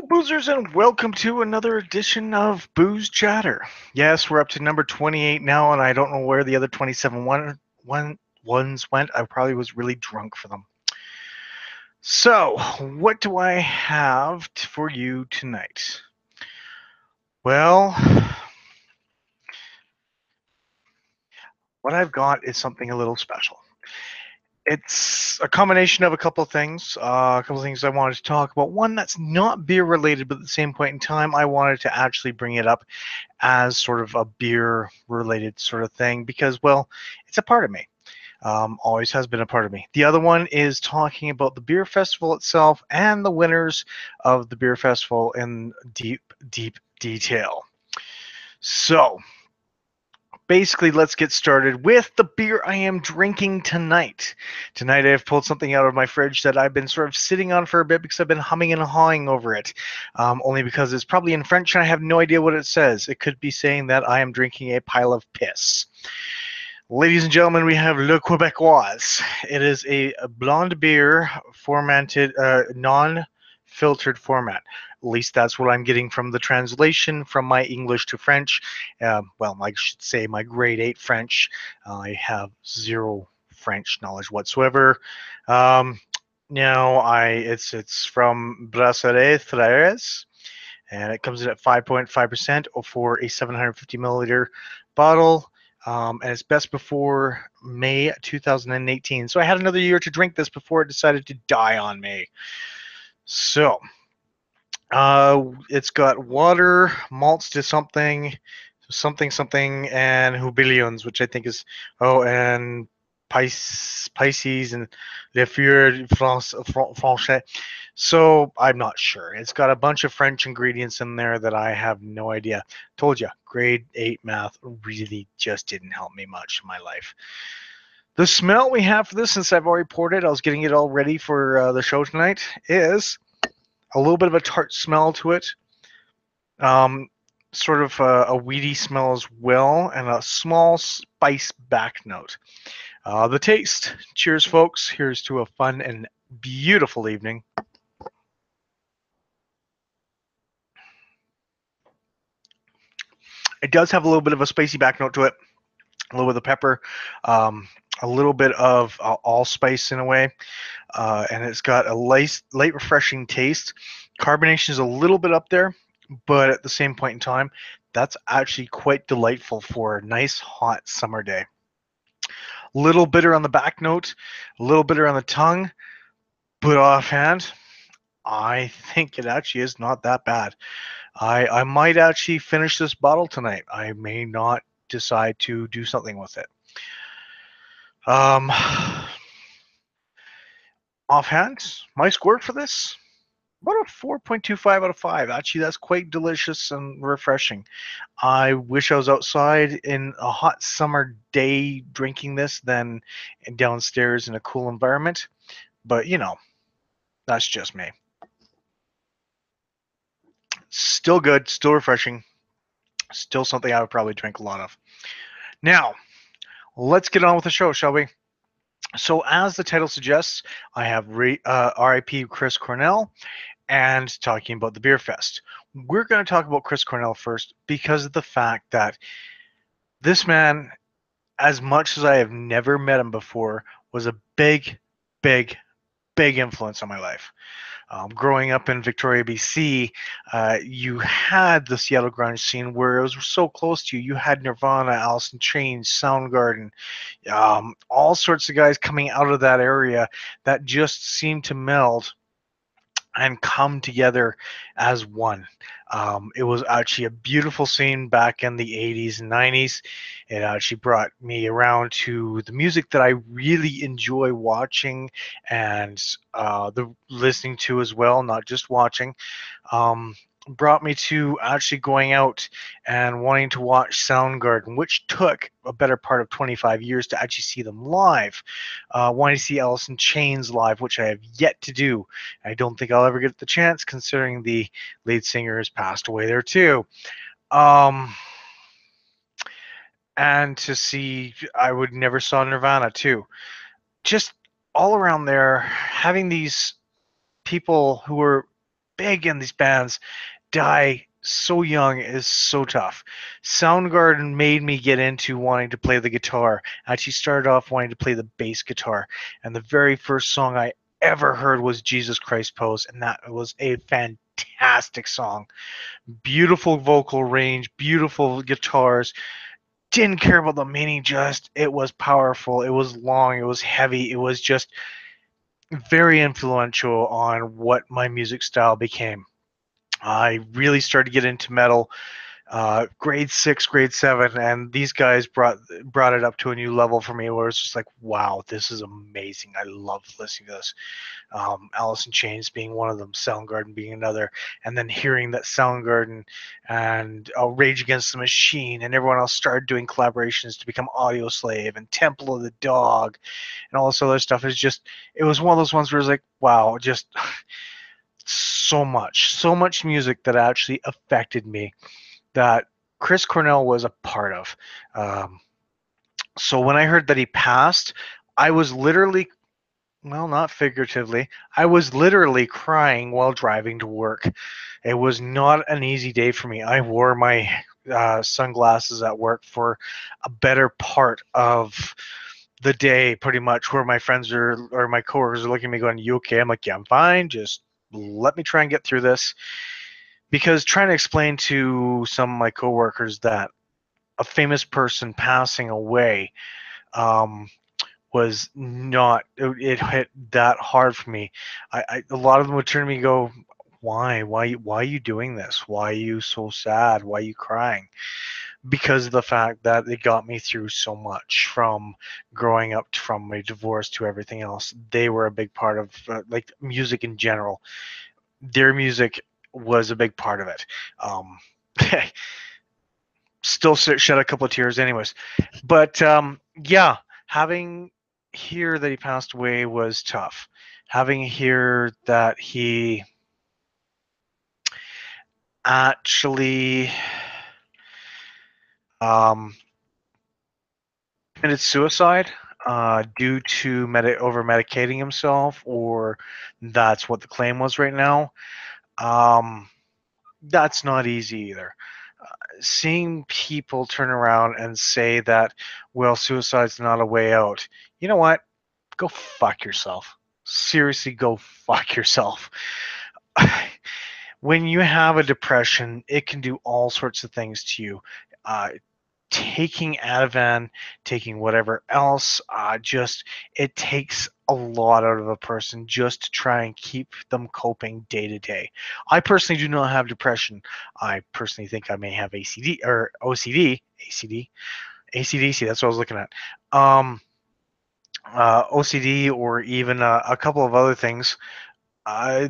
Boozers, and welcome to another edition of Booze Chatter. Yes, we're up to number 28 now, and I don't know where the other 27 ones went. I probably was really drunk for them. So, what do I have for you tonight? Well, what I've got is something a little special. It's a combination of a couple of things. A couple of things I wanted to talk about. One that's not beer related, but at the same point in time, I wanted to actually bring it up as sort of a beer related sort of thing because, well, it's a part of me. Always has been a part of me. The other one is talking about the beer festival itself and the winners of the beer festival in deep detail. So, basically, let's get started with the beer I am drinking tonight. Tonight, I have pulled something out of my fridge that I've been sort of sitting on for a bit because I've been humming and hawing over it. Only because it's probably in French and I have no idea what it says. It could be saying that I am drinking a pile of piss. Ladies and gentlemen, we have Le Québécois. It is a blonde beer fermented, non-filtered format. At least that's what I'm getting from the translation from my English to French. Well, I should say my grade 8 French. I have zero French knowledge whatsoever. It's from Brasserie Frères, and it comes in at 5.5% for a 750 milliliter bottle. And it's best before May 2018. So I had another year to drink this before it decided to die on me. So it's got water, malts to something, and houblons, which I think is and Pisces and Le Feur Francais. So I'm not sure. It's got a bunch of French ingredients in there that I have no idea. Told you, grade 8 math really just didn't help me much in my life. The smell we have for this, since I've already poured it, I was getting it all ready for the show tonight, is a little bit of a tart smell to it. Sort of a weedy smell as well, and a small spice back note. The taste. Cheers, folks. Here's to a fun and beautiful evening. It does have a little bit of a spicy back note to it, a little bit of pepper, a little bit of allspice in a way, and it's got a light refreshing taste. Carbonation is a little bit up there, but at the same point in time, that's actually quite delightful for a nice hot summer day. Little bitter on the back note, a little bitter on the tongue, but offhand, I think it actually is not that bad. I might actually finish this bottle tonight. I may not decide to do something with it. Offhand, my score for this, about a 4.25 out of 5. Actually, that's quite delicious and refreshing. I wish I was outside in a hot summer day drinking this than downstairs in a cool environment. But, that's just me. Still good, still refreshing, still something I would probably drink a lot of. Now, let's get on with the show, shall we? So, as the title suggests, I have R.I.P. Chris Cornell and talking about the Beer Fest. We're going to talk about Chris Cornell first because of the fact that this man, as much as I have never met him before, was a big, big, big influence on my life. Growing up in Victoria, BC, you had the Seattle grunge scene where it was so close to you. You had Nirvana, Alice in Chains, Soundgarden, all sorts of guys coming out of that area that just seemed to meld and come together as one. It was actually a beautiful scene back in the 80s and 90s. It actually brought me around to the music that I really enjoy watching and the listening to as well, not just watching. Brought me to actually going out and wanting to watch Soundgarden, which took a better part of 25 years to actually see them live. Wanting to see Alice in Chains live, which I have yet to do. I don't think I'll ever get the chance, considering the lead singer has passed away there too. And to see, I would never saw Nirvana too. Just all around there, having these people who were big, and these bands die so young is so tough. Soundgarden made me get into wanting to play the guitar. I actually started off wanting to play the bass guitar, and the very first song I ever heard was Jesus Christ Pose, and that was a fantastic song. Beautiful vocal range, beautiful guitars. Didn't care about the meaning, just it was powerful, it was long, it was heavy, it was just very influential on what my music style became. I really started to get into metal grade 6, grade 7, and these guys brought it up to a new level for me where it's just like, wow, this is amazing. I love listening to this. Alice in Chains being one of them, Soundgarden being another, and then hearing that Soundgarden and Rage Against the Machine and everyone else started doing collaborations to become Audio Slave and Temple of the Dog and all this other stuff is just, it was one of those ones where it's like, wow, just so much music that actually affected me that Chris Cornell was a part of. So when I heard that he passed, I was literally, well, not figuratively, I was literally crying while driving to work. It was not an easy day for me. I wore my sunglasses at work for a better part of the day, pretty much, where my friends or my coworkers are looking at me going, "You okay?" I'm like, "Yeah, I'm fine. Just let me try and get through this." Because trying to explain to some of my coworkers that a famous person passing away um, was not, it hit that hard for me. A lot of them would turn to me and go, why are you doing this? Why are you so sad? Why are you crying? Because of the fact that it got me through so much, from growing up, from my divorce to everything else. They were a big part of like music in general. Their music was a big part of it. Um, Still shed a couple of tears anyways, but yeah, having hear that he passed away was tough. Having hear that he actually um, committed suicide due to over medicating himself, or that's what the claim was right now. um, that's not easy either. Seeing people turn around and say that, well, suicide's not a way out. You know what? Go fuck yourself. Seriously, go fuck yourself. When you have a depression, it can do all sorts of things to you. Uh, Taking Ativan, taking whatever else, just it takes a lot out of a person just to try and keep them coping day to day. I personally do not have depression. I personally think I may have ACD or OCD, ACDC. That's what I was looking at. OCD, or even a couple of other things. I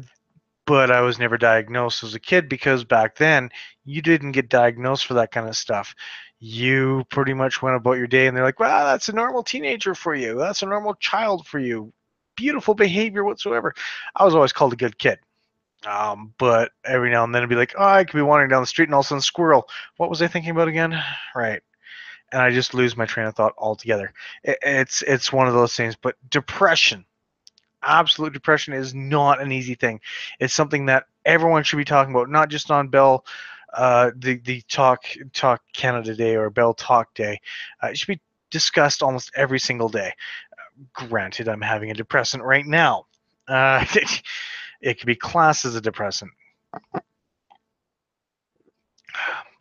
but I was never diagnosed as a kid, because back then you didn't get diagnosed for that kind of stuff. You pretty much went about your day and they're like, well, that's a normal teenager for you. That's a normal child for you. Beautiful behavior whatsoever. I was always called a good kid. But every now and then it'd be like, oh, I could be wandering down the street and all of a sudden squirrel. What was I thinking about again? Right. And I just lose my train of thought altogether. It's one of those things. But depression, absolute depression, is not an easy thing. It's something that everyone should be talking about, not just on Bell, the Talk Canada Day or Bell Talk Day. It should be discussed almost every single day. Granted, I'm having a depressant right now. It could be classed as a depressant.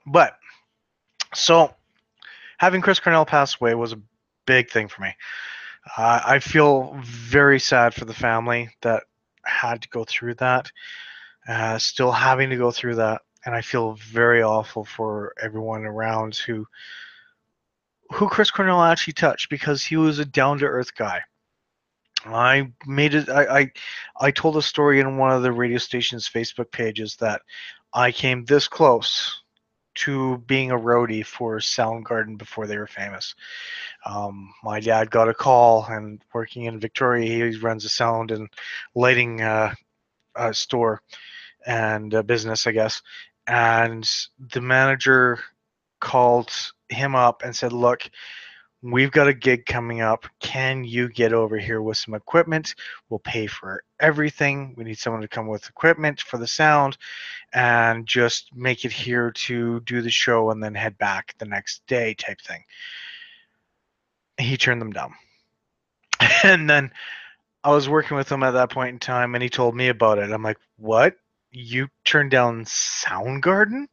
But so having Chris Cornell pass away was a big thing for me. I feel very sad for the family that had to go through that, still having to go through that, and I feel very awful for everyone around who Chris Cornell actually touched, because he was a down to earth guy. I made it. I told a story in one of the radio station's Facebook pages that I came this close to being a roadie for Soundgarden before they were famous. My dad got a call, and working in Victoria, he runs a sound and lighting store and business, I guess. And the manager called him up and said, "Look, we've got a gig coming up. Can you get over here with some equipment? We'll pay for everything. We need someone to come with equipment for the sound and just make it here to do the show and then head back the next day type thing. He turned them down. And then I was working with him at that point in time, and he told me about it. I'm like, what? You turned down Soundgarden? He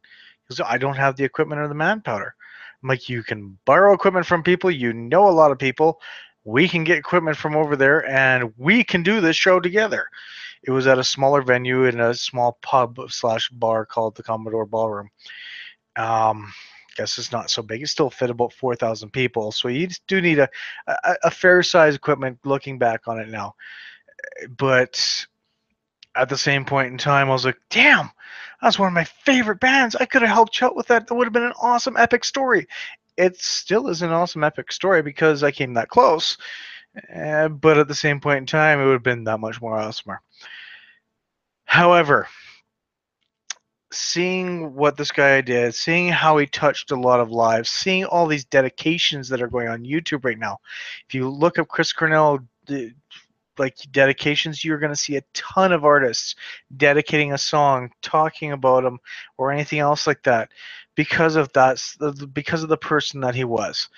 goes, I don't have the equipment or the manpower. I'm like, you can borrow equipment from people. You know a lot of people. We can get equipment from over there, and we can do this show together. It was at a smaller venue in a small pub slash bar called the Commodore Ballroom. Guess it's not so big. It still fit about 4,000 people. So you do need a fair size equipment looking back on it now. But at the same point in time, I was like, damn, that's one of my favorite bands. I could have helped you out with that. That would have been an awesome epic story. It still is an awesome epic story because I came that close. But at the same point in time, it would have been that much more awesomer. However, seeing what this guy did, seeing how he touched a lot of lives, seeing all these dedications that are going on YouTube right now. If you look up Chris Cornell, like dedications, you're going to see a ton of artists dedicating a song, talking about him, or anything else like that, because of because of the person that he was.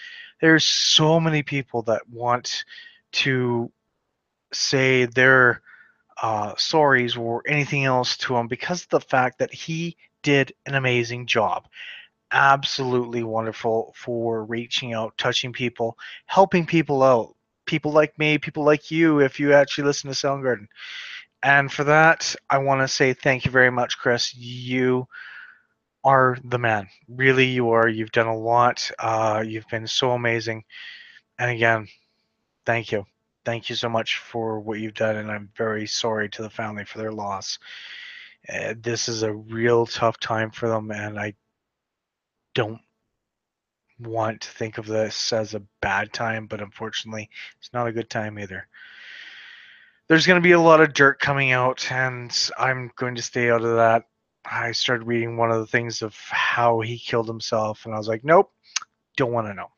There's so many people that want to say their stories or anything else to him because of the fact that he did an amazing job. Absolutely wonderful for reaching out, touching people, helping people out. People like me, people like you, if you actually listen to Soundgarden. And for that, I want to say thank you very much, Chris. You are the man. Really, you are. You've done a lot. You've been so amazing. And again, thank you. Thank you so much for what you've done. And I'm very sorry to the family for their loss. This is a real tough time for them. And I don't want to think of this as a bad time, but unfortunately, it's not a good time either. There's going to be a lot of dirt coming out, and I'm going to stay out of that. I started reading one of the things of how he killed himself, and I was like, nope, don't want to know.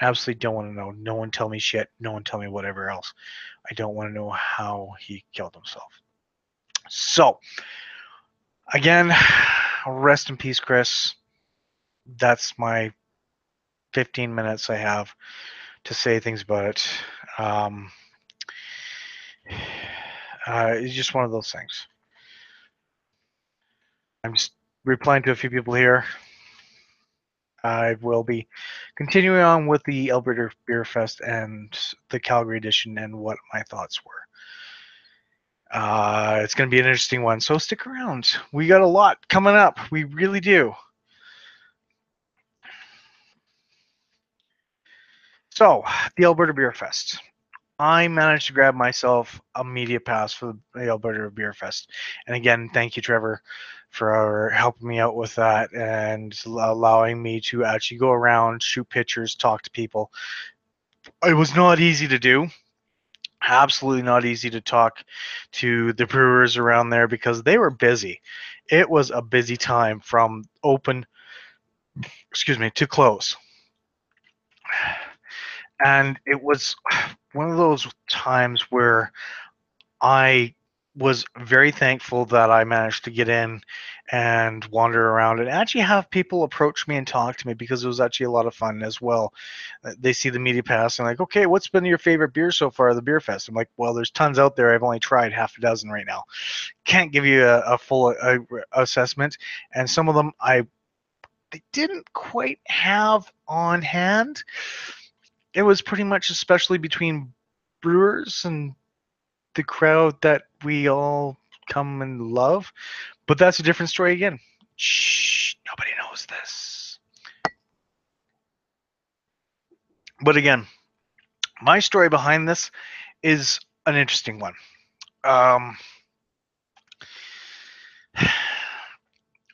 Absolutely don't want to know. No one tell me shit. No one tell me whatever else. I don't want to know how he killed himself. So, again, rest in peace, Chris. That's my 15 minutes I have to say things about it. Um, it's just one of those things. I'm just replying to a few people here. I will be continuing on with the Alberta Beer Fest and the Calgary edition and what my thoughts were. It's going to be an interesting one, so stick around. We got a lot coming up. We really do. So, the Alberta Beer Fest. I managed to grab myself a media pass for the Alberta Beer Fest. And again, thank you, Trevor, for helping me out with that and allowing me to actually go around, shoot pictures, talk to people. It was not easy to do. Absolutely not easy to talk to the brewers around there because they were busy. It was a busy time from open, to close. And it was one of those times where I was very thankful that I managed to get in and wander around and actually have people approach me and talk to me because it was actually a lot of fun as well. They see the media pass and like, okay, what's been your favorite beer so far at the beer fest? I'm like, well, there's tons out there. I've only tried half a dozen right now. Can't give you a full assessment. And some of them they didn't quite have on hand. It was pretty much especially between brewers and the crowd that we all come and love. But that's a different story again. Shh, nobody knows this. But again, my story behind this is an interesting one. Um,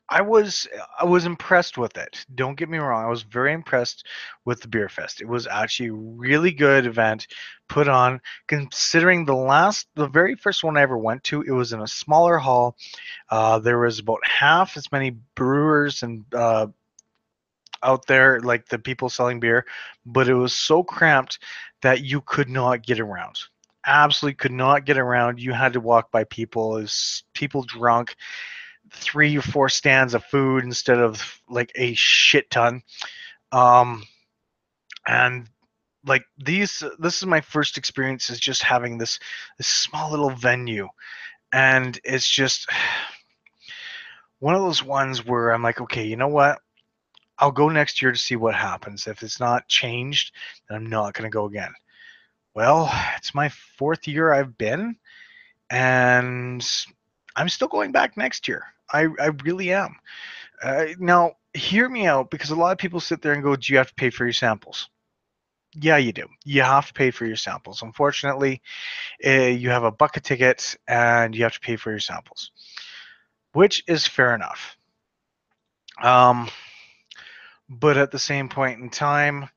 I was I was impressed with it. Don't get me wrong. I was very impressed with the beer fest. It was actually a really good event put on. Considering the very first one I ever went to, it was in a smaller hall. There was about half as many brewers and out there, like the people selling beer, but it was so cramped that you could not get around. Absolutely could not get around. You had to walk by people. It was people drunk, 3 or 4 stands of food instead of like a shit ton. Um, and like this is my first experience is just having this small little venue, and it's just one of those ones where I'm like, okay, you know what? I'll go next year to see what happens. If it's not changed, then I'm not going to go again. Well, it's my 4th year I've been, and I'm still going back next year. I really am. Now, hear me out, because a lot of people sit there and go, do you have to pay for your samples? Yeah, you do. You have to pay for your samples. Unfortunately, you have a bucket ticket and you have to pay for your samples, which is fair enough. Um, but at the same point in time,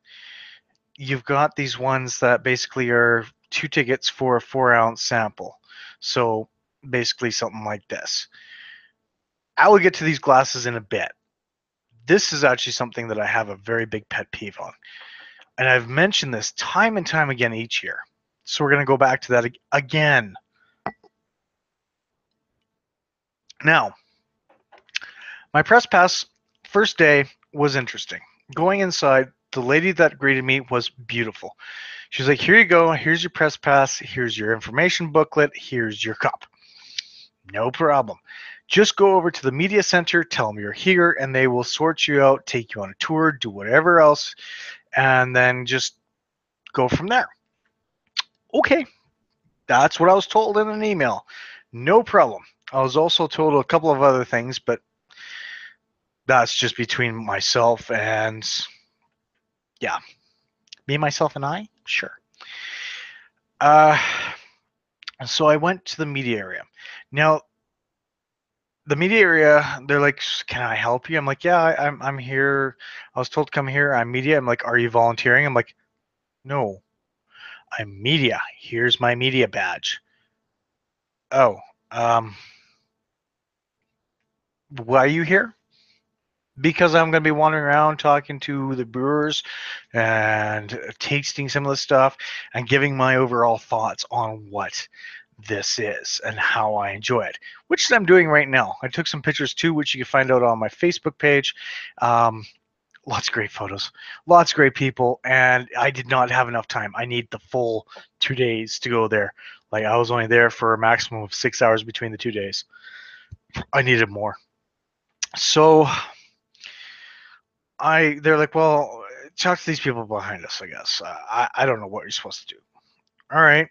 you've got these ones that basically are 2 tickets for a 4-ounce sample. So basically something like this. I will get to these glasses in a bit. This is actually something that I have a very big pet peeve on. And I've mentioned this time and time again each year. So we're going to go back to that again. Now, my press pass first day was interesting. Going inside, the lady that greeted me was beautiful. She's like, here you go. Here's your press pass. Here's your information booklet. Here's your cup. No problem. Just go over to the media center, tell them you're here, and they will sort you out, take you on a tour, do whatever else, and then just go from there. Okay, that's what I was told in an email. No problem. I was also told a couple of other things, but that's just between myself and, yeah, me, myself, and I? Sure. Uh, so I went to the media area. Now, the media area, they're like, can I help you? I'm like, yeah, I'm here. I was told to come here. I'm media. I'm like, are you volunteering? I'm like, no, I'm media. Here's my media badge. Oh, um, why are you here? Because I'm going to be wandering around talking to the brewers and tasting some of the stuff and giving my overall thoughts on what this is and how I enjoy it, which I'm doing right now. I took some pictures too, which you can find out on my Facebook page. Lots of great photos, lots of great people, and I did not have enough time. I need the full 2 days to go there. Like, I was only there for a maximum of 6 hours between the 2 days. I needed more. So they're like, well, talk to these people behind us, I guess. I don't know what you're supposed to do. All right.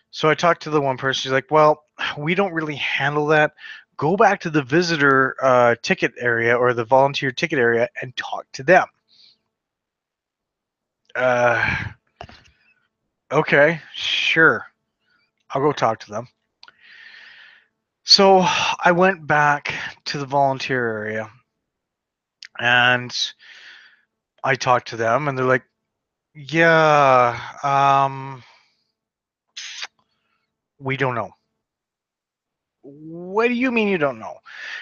So I talked to the one person. She's like, well, we don't really handle that. Go back to the visitor ticket area or the volunteer ticket area and talk to them. Uh, okay, sure. I'll go talk to them. So I went back to the volunteer area and I talked to them, and they're like, yeah, we don't know. What do you mean you don't know?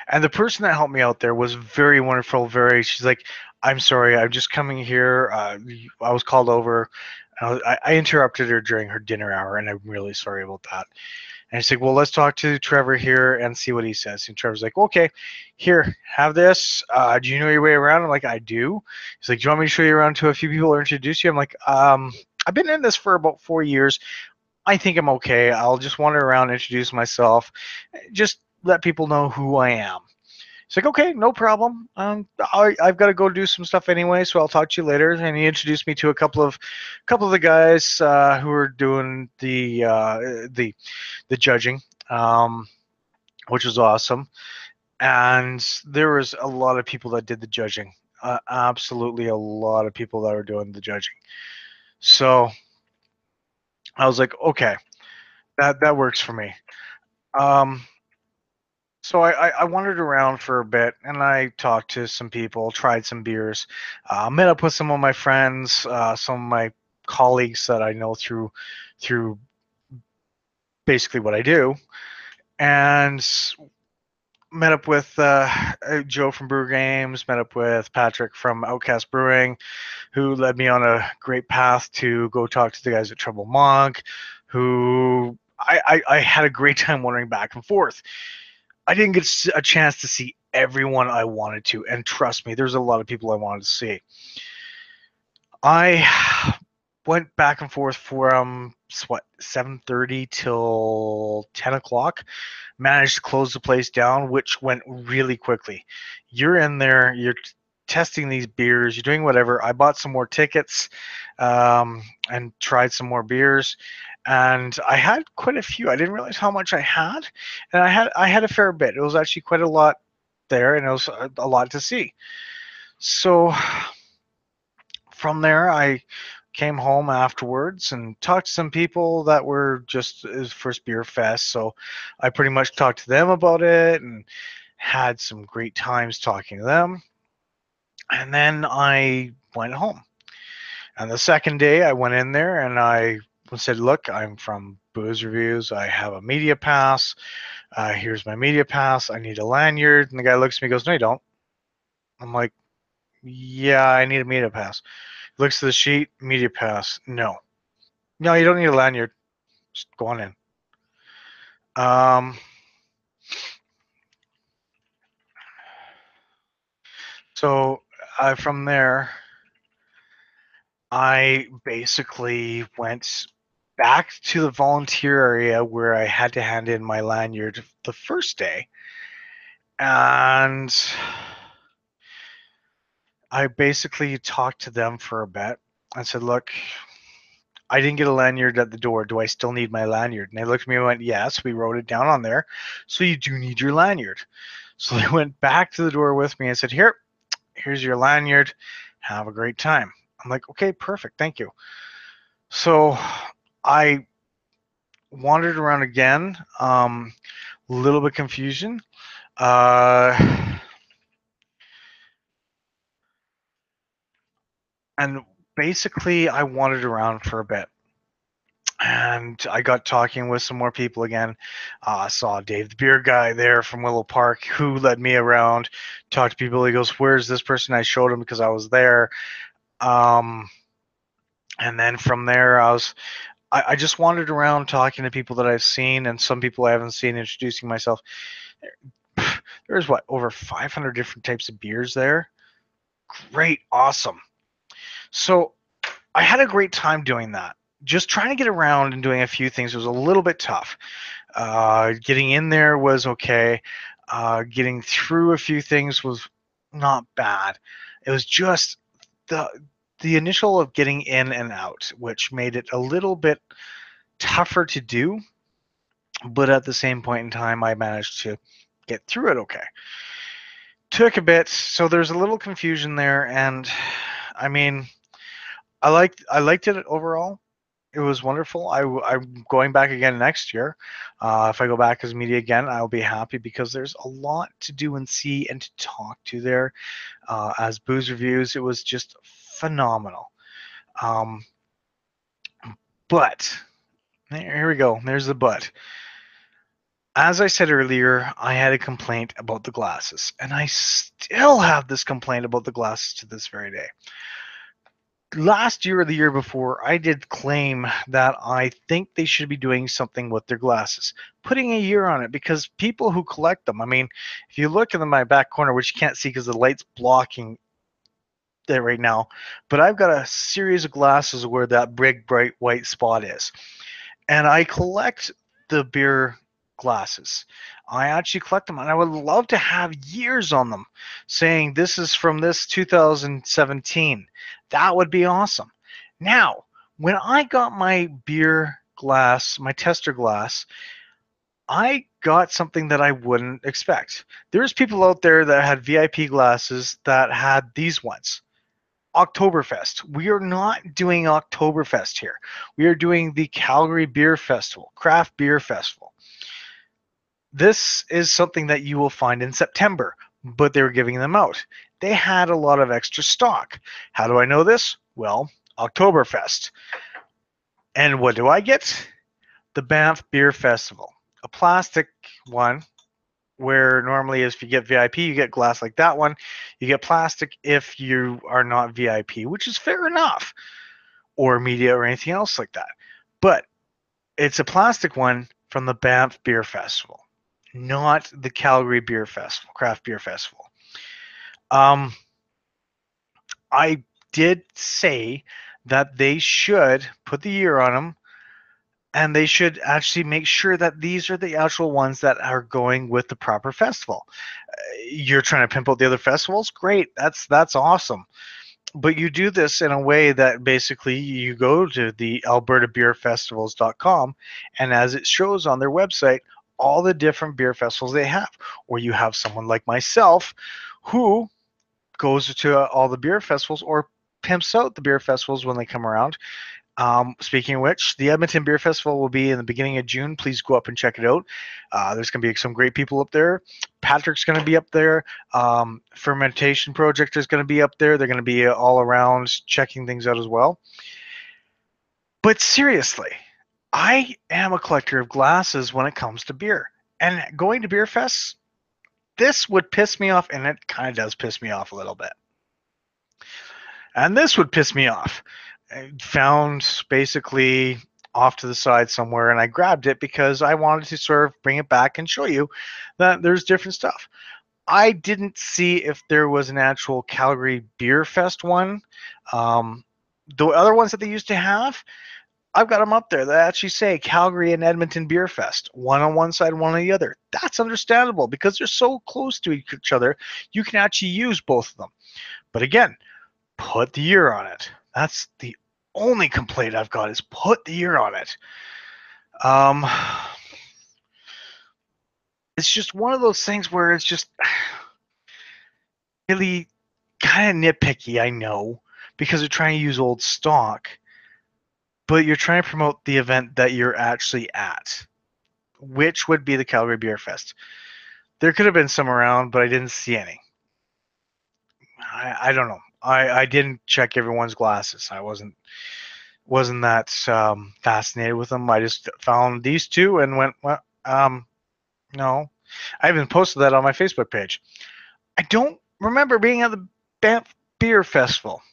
And the person that helped me out there was very wonderful. She's like, I'm sorry, I'm just coming here. I was called over. I interrupted her during her dinner hour, and I'm really sorry about that. And she's like, well, let's talk to Trevor here and see what he says. And Trevor's like, okay, here, have this. Do you know your way around? I'm like, I do. He's like, do you want me to show you around to a few people or introduce you? I'm like, I've been in this for about 4 years. I think I'm okay. I'll just wander around, introduce myself, just let people know who I am. He's like, okay, no problem. I've got to go do some stuff anyway, so I'll talk to you later. And he introduced me to a couple of the guys who were doing the judging, which was awesome. And there was a lot of people that did the judging. Absolutely a lot of people that were doing the judging. So I was like, okay, that works for me. Um, so I wandered around for a bit, and I talked to some people, tried some beers, met up with some of my friends, some of my colleagues that I know through basically what I do, and met up with Joe from Brew Games, met up with Patrick from Outcast Brewing, who led me on a great path to go talk to the guys at Trouble Monk, who I had a great time wandering back and forth. I didn't get a chance to see everyone I wanted to, and trust me, there's a lot of people I wanted to see. I went back and forth from 7:30 till 10 o'clock. Managed to close the place down, which went really quickly. You're in there, you're testing these beers, you're doing whatever. I bought some more tickets and tried some more beers, and I had quite a few. I didn't realize how much I had, and I had a fair bit. It was actually quite a lot there, and it was a lot to see. So from there, I came home afterwards and talked to some people that were just his first beer fest. So I pretty much talked to them about it and had some great times talking to them. And then I went home. And the second day, I went in there and I said, "Look, I'm from Booze Reviews. I have a media pass. Here's my media pass. I need a lanyard." And the guy looks at me and goes, "No, you don't." I'm like, "Yeah, I need a media pass." Looks at the sheet, media pass. No. No, you don't need a lanyard. Just go on in. Um, so from there, I basically went back to the volunteer area where I had to hand in my lanyard the first day. And I basically talked to them for a bit. I said, "Look, I didn't get a lanyard at the door. Do I still need my lanyard?" And they looked at me and went, "Yes, we wrote it down on there. So you do need your lanyard." So they went back to the door with me and said, here's your lanyard. Have a great time." I'm like, "Okay, perfect. Thank you." So I wandered around again, a little bit confusion. Uh, and basically, I wandered around for a bit. And I got talking with some more people again. I saw Dave, the beer guy there from Willow Park, who led me around, talked to people. He goes, "Where's this person?" I showed him because I was there. Um, and then from there, I just wandered around talking to people that I've seen and some people I haven't seen, introducing myself. There's over 500 different types of beers there. Great, awesome. So I had a great time doing that. Just trying to get around and doing a few things was a little bit tough. Getting in there was okay. Getting through a few things was not bad. It was just the the initial of getting in and out, which made it a little bit tougher to do. But at the same point in time, I managed to get through it okay. Took a bit, so there's a little confusion there, and I mean, I liked it overall. It was wonderful. I'm going back again next year. If I go back as media again, I'll be happy because there's a lot to do and see and to talk to there. As Booze Reviews, it was just phenomenal. Um, but here we go. There's the but. As I said earlier, I had a complaint about the glasses, and I still have this complaint about the glasses to this very day. Last year or the year before, I did claim that I think they should be doing something with their glasses, putting a year on it, because people who collect them, I mean, if you look in my back corner, which you can't see because the light's blocking it right now, but I've got a series of glasses where that big bright white spot is. And I collect the beer glasses. I actually collect them, and I would love to have years on them saying this is from this 2017. That would be awesome. Now, when I got my beer glass, my tester glass, I got something that I wouldn't expect. There's people out there that had VIP glasses that had these ones. Oktoberfest. We are not doing Oktoberfest here. We are doing the Calgary Beer Festival, Craft Beer Festival. This is something that you will find in September, but they were giving them out. They had a lot of extra stock. How do I know this? Well, Oktoberfest. And what do I get? The Banff Beer Festival. A plastic one, where normally if you get VIP, you get glass like that one. You get plastic if you are not VIP, which is fair enough, or media or anything else like that. But it's a plastic one from the Banff Beer Festival, not the Calgary Beer Festival, Craft Beer Festival. I did say that they should put the year on them, and they should actually make sure that these are the actual ones that are going with the proper festival. You're trying to pimp out the other festivals? Great, that's awesome. But you do this in a way that basically you go to the albertabeerfestivals.com, and as it shows on their website, all the different beer festivals they have. Or you have someone like myself who goes to all the beer festivals or pimps out the beer festivals when they come around. Speaking of which, the Edmonton Beer Festival will be in the beginning of June. Please go up and check it out. There's going to be some great people up there. Patrick's going to be up there. Fermentation Project is going to be up there. They're going to be all around checking things out as well. But seriously, I am a collector of glasses when it comes to beer. And going to beer fests, this would piss me off, and it kind of does piss me off a little bit. And this would piss me off. I found basically off to the side somewhere, and I grabbed it because I wanted to sort of bring it back and show you that there's different stuff. I didn't see if there was an actual Calgary Beer Fest one. The other ones that they used to have, I've got them up there that actually say Calgary and Edmonton Beer Fest, one on one side, one on the other. That's understandable because they're so close to each other. You can actually use both of them. But again, put the year on it. That's the only complaint I've got, is put the year on it. It's just one of those things where it's just really kind of nitpicky, I know, because they're trying to use old stock, but you're trying to promote the event that you're actually at, which would be the Calgary Beer Fest. There could have been some around, but I didn't see any. I don't know. I didn't check everyone's glasses. I wasn't that fascinated with them. I just found these two and went, well, no. I even posted that on my Facebook page. I don't remember being at the Banff Beer Festival.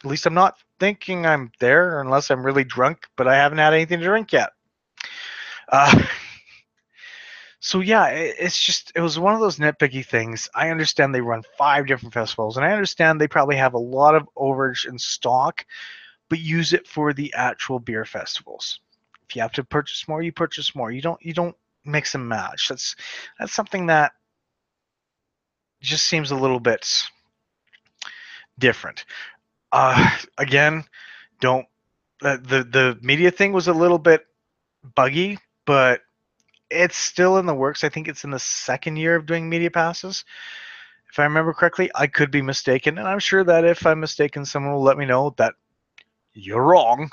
At least I'm not thinking I'm there unless I'm really drunk, but I haven't had anything to drink yet. So yeah, it was one of those nitpicky things. I understand they run 5 different festivals, and I understand they probably have a lot of overage in stock, but use it for the actual beer festivals. If you have to purchase more, you purchase more. You don't mix and match. That's something that just seems a little bit different. Again, don't the media thing was a little bit buggy, but it's still in the works. I think it's in the 2nd year of doing media passes, if I remember correctly. I could be mistaken, and I'm sure that if I'm mistaken, someone will let me know that you're wrong,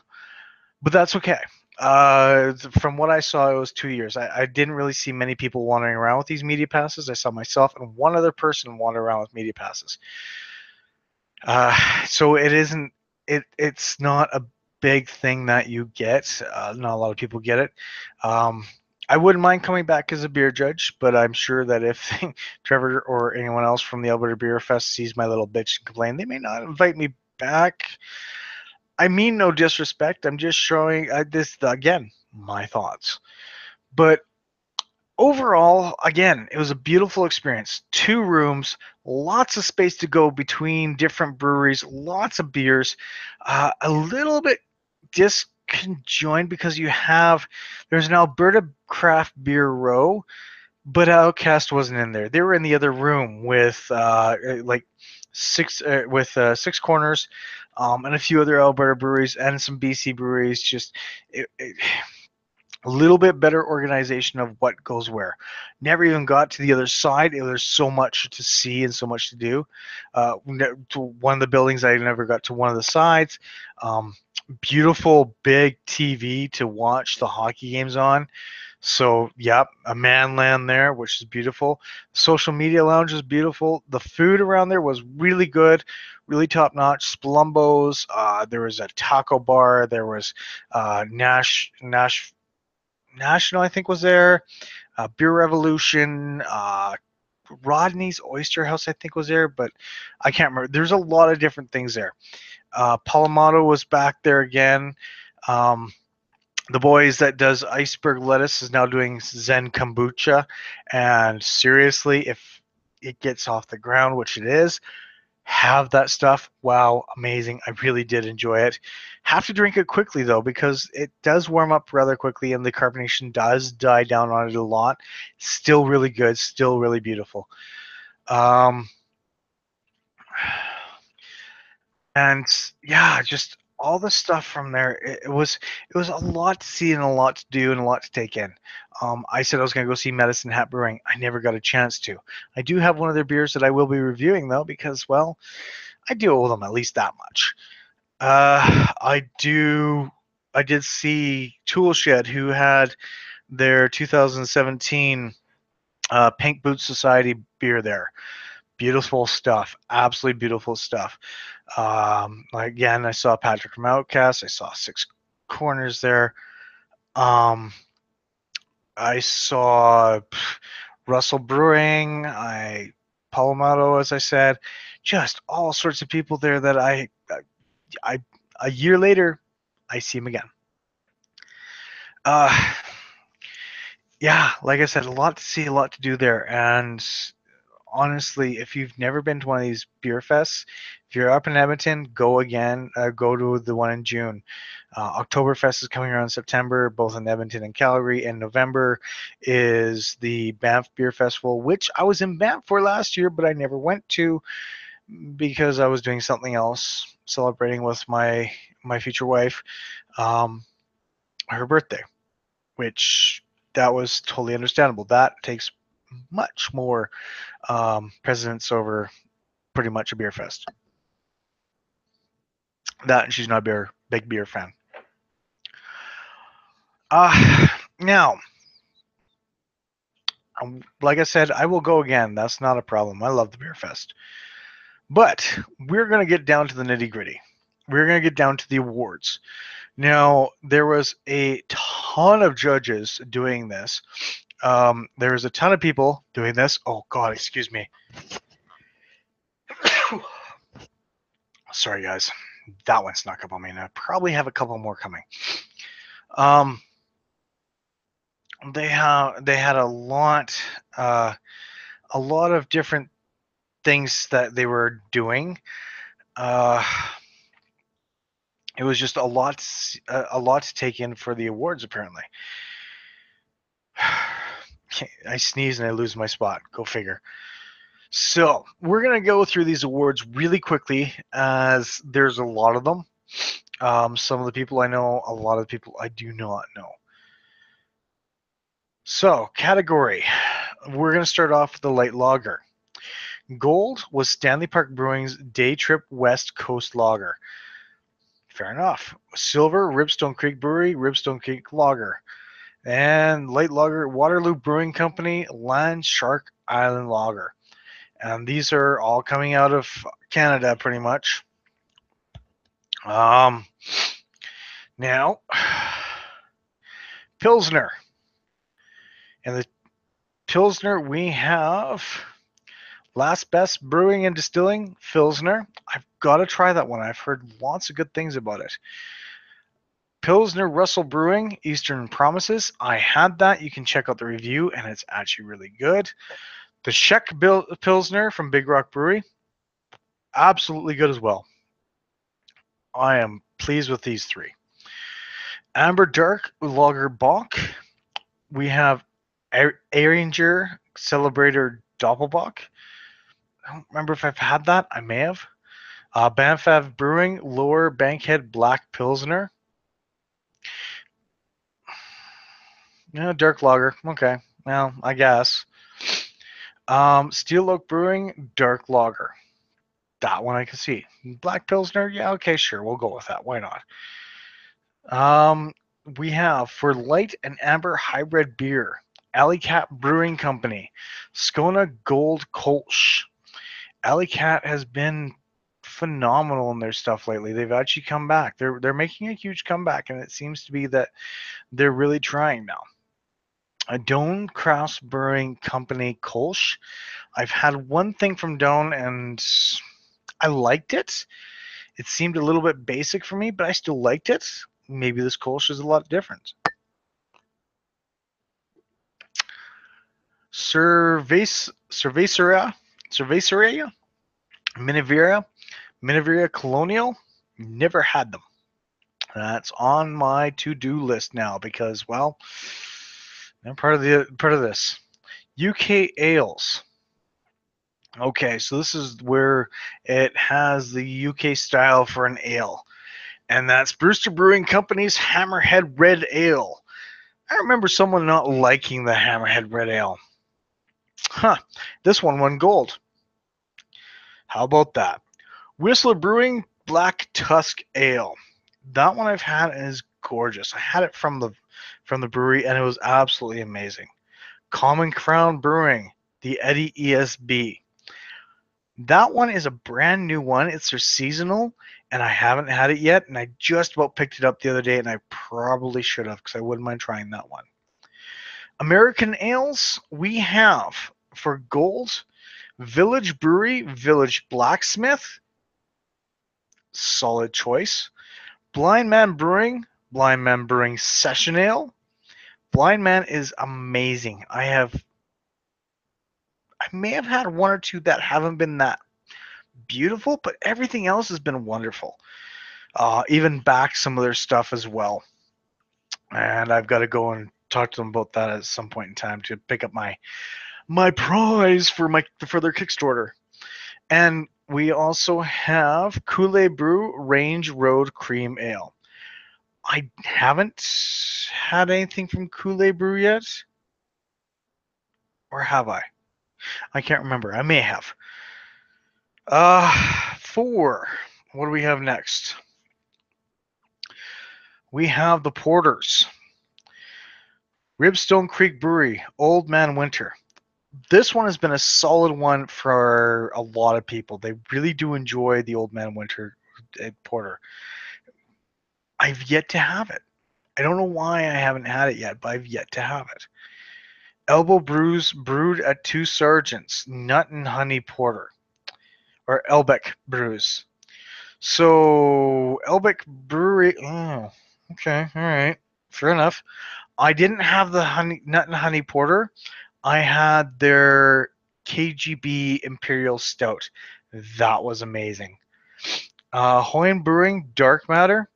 but that's okay. From what I saw, it was 2 years. I didn't really see many people wandering around with these media passes. I saw myself and one other person wander around with media passes. So it isn't. It's not a big thing that you get. Not a lot of people get it. I wouldn't mind coming back as a beer judge, but I'm sure that if Trevor or anyone else from the Alberta Beer Fest sees my little bitch and complain, they may not invite me back. I mean no disrespect. I'm just showing this, again, my thoughts. But overall, again, it was a beautiful experience. 2 rooms, lots of space to go between different breweries, lots of beers, a little bit disconjoined because there's an Alberta Craft Beer Row, but Outcast wasn't in there. They were in the other room with like 6 Corners, and a few other Alberta breweries and some BC breweries. Just a little bit better organization of what goes where. Never even got to the other side. There's so much to see and so much to do. To one of the buildings, I never got to one of the sides. Beautiful big TV to watch the hockey games on. So, yep, a man land there, which is beautiful. The social media lounge is beautiful. The food around there was really good, really top notch. Splumbos. There was a taco bar. There was National, I think, was there. Beer Revolution, Rodney's Oyster House, I think was there, but I can't remember. There's a lot of different things there. Palamato was back there again. Um, the boys that does iceberg lettuce is now doing Zen kombucha, and seriously, if it gets off the ground, which it is, have that stuff. Wow, amazing. I really did enjoy it. Have to drink it quickly though, because it does warm up rather quickly and the carbonation does die down on it a lot. Still really good, still really beautiful. Um, and yeah, just all the stuff from there. It was a lot to see and a lot to do and a lot to take in. I said I was going to go see Medicine Hat Brewing. I never got a chance to. I do have one of their beers that I will be reviewing though, because well, I do owe them at least that much. I do. I did see Toolshed, who had their 2017 Pink Boot Society beer there. Beautiful stuff. Absolutely beautiful stuff. Again, I saw Patrick from Outcast. I saw Six Corners there. I saw Russell Brewing. Palomado, as I said. Just all sorts of people there that I a year later, I see him again. Uh, yeah, like I said, a lot to see, a lot to do there. And honestly, if you've never been to one of these beer fests, if you're up in Edmonton, go again. Go to the one in June. Oktoberfest is coming around in September, both in Edmonton and Calgary. And November is the Banff Beer Festival, which I was in Banff for last year, but I never went to because I was doing something else, celebrating with my future wife, her birthday, which that was totally understandable. That takes much more precedence over pretty much a beer fest. That and she's not a big beer fan. Now, like I said, I will go again. That's not a problem. I love the beer fest. But we're going to get down to the nitty gritty. We're going to get down to the awards. Now, there was a ton of judges doing this. There was a ton of people doing this. Oh, God, excuse me. Sorry, guys. That one snuck up on me, and I probably have a couple more coming. They had a lot of different things that they were doing. It was just a lot to take in for the awards. Apparently, I sneeze and I lose my spot. Go figure. So we're gonna go through these awards really quickly, as there's a lot of them. Some of the people I know, a lot of the people I do not know. So, category. We're going to start off with the light lager. Gold was Stanley Park Brewing's Day Trip West Coast Lager. Fair enough. Silver, Ribstone Creek Brewery, Ribstone Creek Lager. And light lager, Waterloo Brewing Company, Land Shark Island Lager. And these are all coming out of Canada, pretty much. Now, Pilsner. And the Pilsner, we have Last Best Brewing and Distilling, Pilsner. I've got to try that one. I've heard lots of good things about it. Pilsner Russell Brewing, Eastern Promises. I had that. You can check out the review, and it's actually really good. The Czech Pilsner from Big Rock Brewery, absolutely good as well. I am pleased with these three. Amber Dark Lager Bock. We have Ehringer Celebrator Doppelbock. I don't remember if I've had that. I may have. Banff Brewing Lower Bankhead Black Pilsner. Yeah, dark lager. Okay. Well, I guess. Steel Oak Brewing Dark Lager. That one I can see. Black Pilsner. Yeah, okay, sure. We'll go with that. Why not? We have for light and amber hybrid beer, Alley Cat Brewing Company, Skona Gold Kolsch. Alley Cat has been phenomenal in their stuff lately. They've actually come back. They're making a huge comeback, and it seems to be that they're really trying now. A Doan Craft Brewing Company Kolsch. I've had one thing from Doan and I liked it. It seemed a little bit basic for me, but I still liked it. Maybe this Kolsch is a lot different. Cerveceria, Minivira Colonial. Never had them. That's on my to-do list now because, well, I'm part of this. UK ales. Okay, so this is where it has the UK style for an ale, and that's Brewster Brewing Company's Hammerhead Red Ale. I remember someone not liking the Hammerhead Red Ale. Huh, this one won gold. How about that? Whistler Brewing Black Tusk Ale. That one I've had and is gorgeous. I had it from the brewery and it was absolutely amazing. Common Crown Brewing, the Eddie ESB. That one is a brand new one. It's their seasonal, and I haven't had it yet. And I just about picked it up the other day, and I probably should have because I wouldn't mind trying that one. American ales, we have for gold, Village Brewery, Village Blacksmith, solid choice. Blind Man Brewing Session Ale. Blind Man is amazing. I may have had one or two that haven't been that beautiful, but everything else has been wonderful. Even back some of their stuff as well. And I've got to go and talk to them about that at some point in time to pick up my prize for their Kickstarter. And we also have Kool-Aid Brew Range Road Cream Ale. I haven't had anything from Kool-Aid Brew yet. Or have I? I can't remember. I may have. 4. What do we have next? We have the Porters. Ribstone Creek Brewery, Old Man Winter. This one has been a solid one for a lot of people. They really do enjoy the Old Man Winter Porter. I've yet to have it. I don't know why I haven't had it yet, but I've yet to have it. Elbow Brews brewed at Two Sergeants, Nut and Honey Porter. Or Elbeck Brews. So, Elbeck Brewery. Oh, okay. All right. Fair enough. I didn't have the Nut and Honey Porter. I had their KGB Imperial Stout. That was amazing. Hoyne Brewing Dark Matter.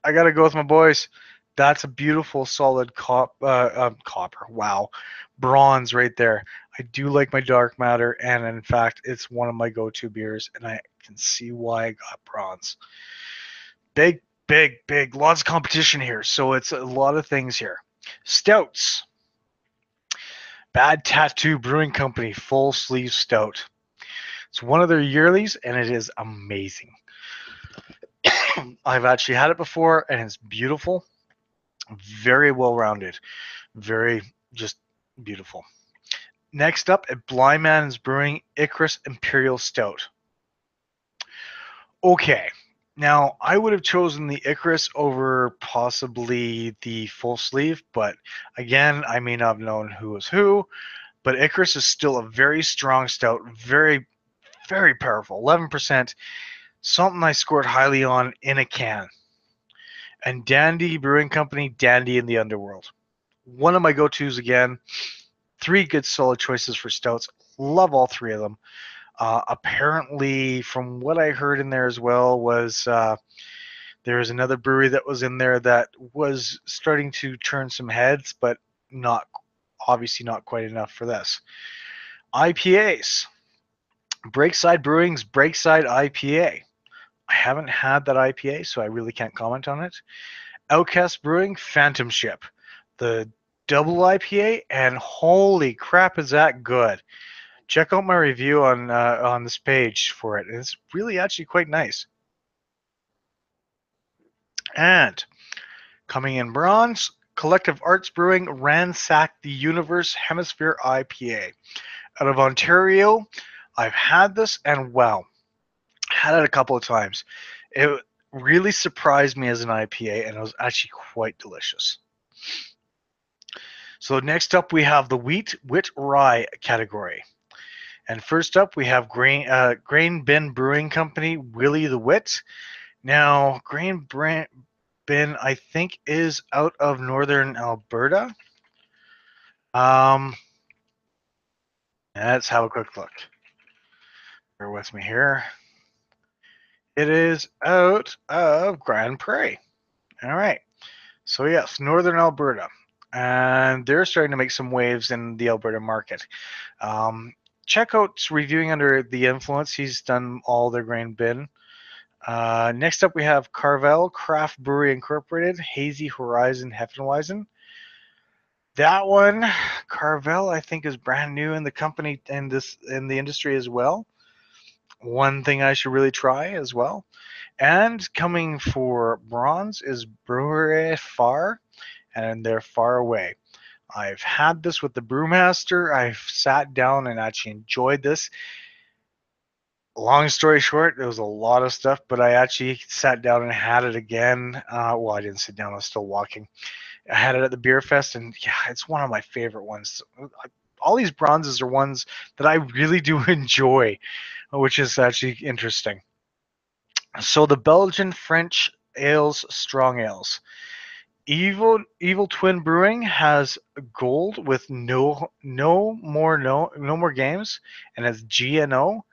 I gotta go with my boys. That's a beautiful, solid copper. Wow, bronze right there. I do like my Dark Matter, and in fact, it's one of my go-to beers, and I can see why I got bronze. Big, big, big. Lots of competition here, so it's a lot of things here. Stouts. Bad Tattoo Brewing Company Full Sleeve Stout. It's one of their yearlies, and it is amazing. I've actually had it before, and it's beautiful. Very well rounded. Very just beautiful. Next up at Blind Man's Brewing Icarus Imperial Stout. Okay. Now, I would have chosen the Icarus over possibly the full sleeve, but again, I may not have known who was who. But Icarus is still a very strong stout, very, very powerful. 11%. Something I scored highly on in a can. And Dandy Brewing Company, Dandy in the Underworld. One of my go-tos again. 3 good solid choices for stouts. Love all 3 of them. Apparently, from what I heard in there as well, was there was another brewery that was in there that was starting to turn some heads, but obviously not quite enough for this. IPAs. Breakside Brewing's Breakside IPA. I haven't had that IPA, so I really can't comment on it. Outcast Brewing Phantom Ship. The double IPA, and holy crap, is that good. Check out my review on this page for it. It's really actually quite nice. And coming in bronze, Collective Arts Brewing Ransack the Universe Hemisphere IPA. Out of Ontario, I've had this, and wow, had it a couple of times. It really surprised me as an IPA, and it was actually quite delicious. So next up we have the wheat rye category. And first up we have Grain Bin Brewing Company, Willie the Wit. Now, Bin, I think, is out of northern Alberta. Let's have a quick look. Bear with me here. It is out of Grand Prairie. All right. So yes, northern Alberta, and they're starting to make some waves in the Alberta market. Check out Reviewing Under the Influence. He's done all their Grain Bin. Next up, we have Carvel Craft Brewery Incorporated, Hazy Horizon Hefeweizen. That one, Carvel, I think, is brand new in the company and in the industry as well. One thing I should really try as well. And coming for bronze is Brewery Far, and they're far away. I've had this with the brewmaster. I've sat down and actually enjoyed this. Long story short, there was a lot of stuff, but I actually sat down and had it again. Well, I didn't sit down, I was still walking. I had it at the beer fest, and yeah, it's one of my favorite ones. All these bronzes are ones that I really do enjoy, which is actually interesting. So the Belgian French ales, strong ales. Evil Twin Brewing has gold with no more games, and it's GNO.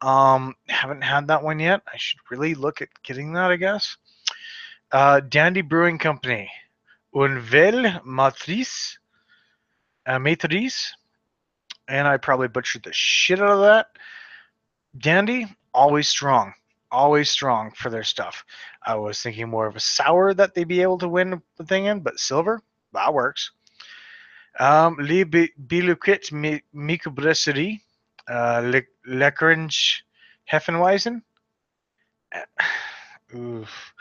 Haven't had that one yet. I should really look at getting that, I guess. Dandy Brewing Company, Unvel Matrice, and I probably butchered the shit out of that. Dandy, always strong for their stuff. I was thinking more of a sour that they'd be able to win the thing in, but silver, that works. Les Biluquet Microbrasserie, Lecrange Heffenweisen. Oof.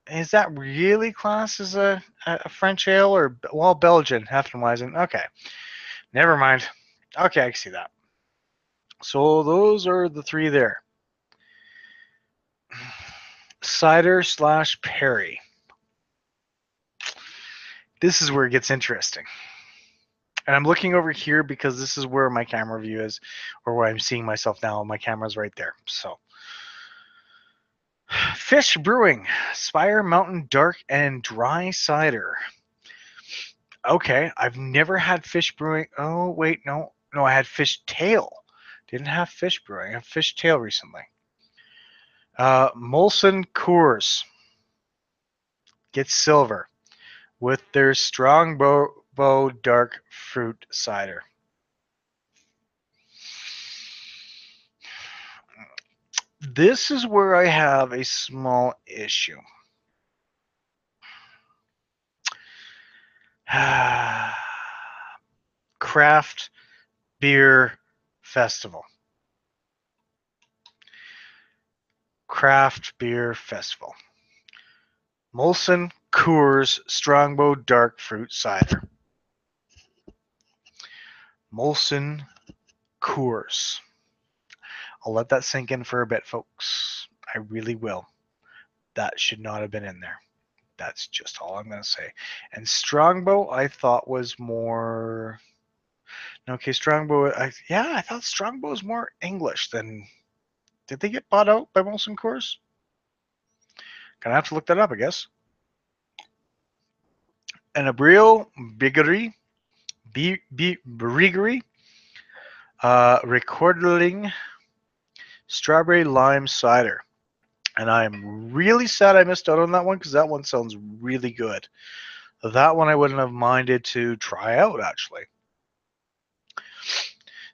Is that really classed as a French ale or, well, Belgian Heffenweisen? Okay, never mind. Okay, I can see that. So those are the three there. Cider / Perry. This is where it gets interesting. And I'm looking over here because this is where my camera view is, or where I'm seeing myself now. My camera's right there. So, Fish Brewing, Spire Mountain Dark and Dry Cider. Okay, I've never had Fish Brewing. Oh, wait, no, I had Fish Tail. Didn't have Fish Brewing. I had Fish Tail recently. Molson Coors gets silver with their Strongbow Dark Fruit Cider. This is where I have a small issue. Craft Beer Festival. Craft Beer Festival. Molson Coors Strongbow Dark Fruit Cider. Molson Coors. I'll let that sink in for a bit, folks. I really will. That should not have been in there. That's just all I'm going to say. And Strongbow, I thought was more. Okay, Strongbow. I thought Strongbow was more English than. Did they get bought out by Molson Coors? Gonna have to look that up, I guess. And Abril Biggery, Briggery, Recordling Strawberry Lime Cider. And I'm really sad I missed out on that one because that one sounds really good. That one I wouldn't have minded to try out, actually.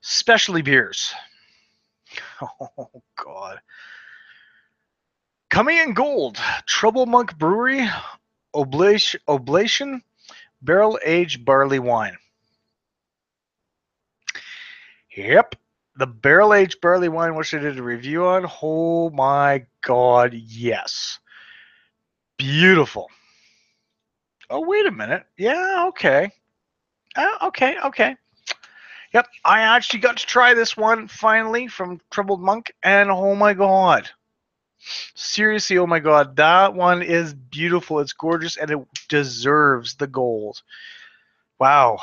Specialty beers. Oh, God. Coming in gold, Trouble Monk Brewery, Oblation Barrel-Aged Barley Wine. Yep, the barrel-aged barley wine, which I did a review on. Oh my God, yes. Beautiful. Oh, wait a minute. Yeah, okay. Okay. Yep, I actually got to try this one finally from Troubled Monk, and oh my God. Seriously, oh my God, that one is beautiful. It's gorgeous, and it deserves the gold. Wow.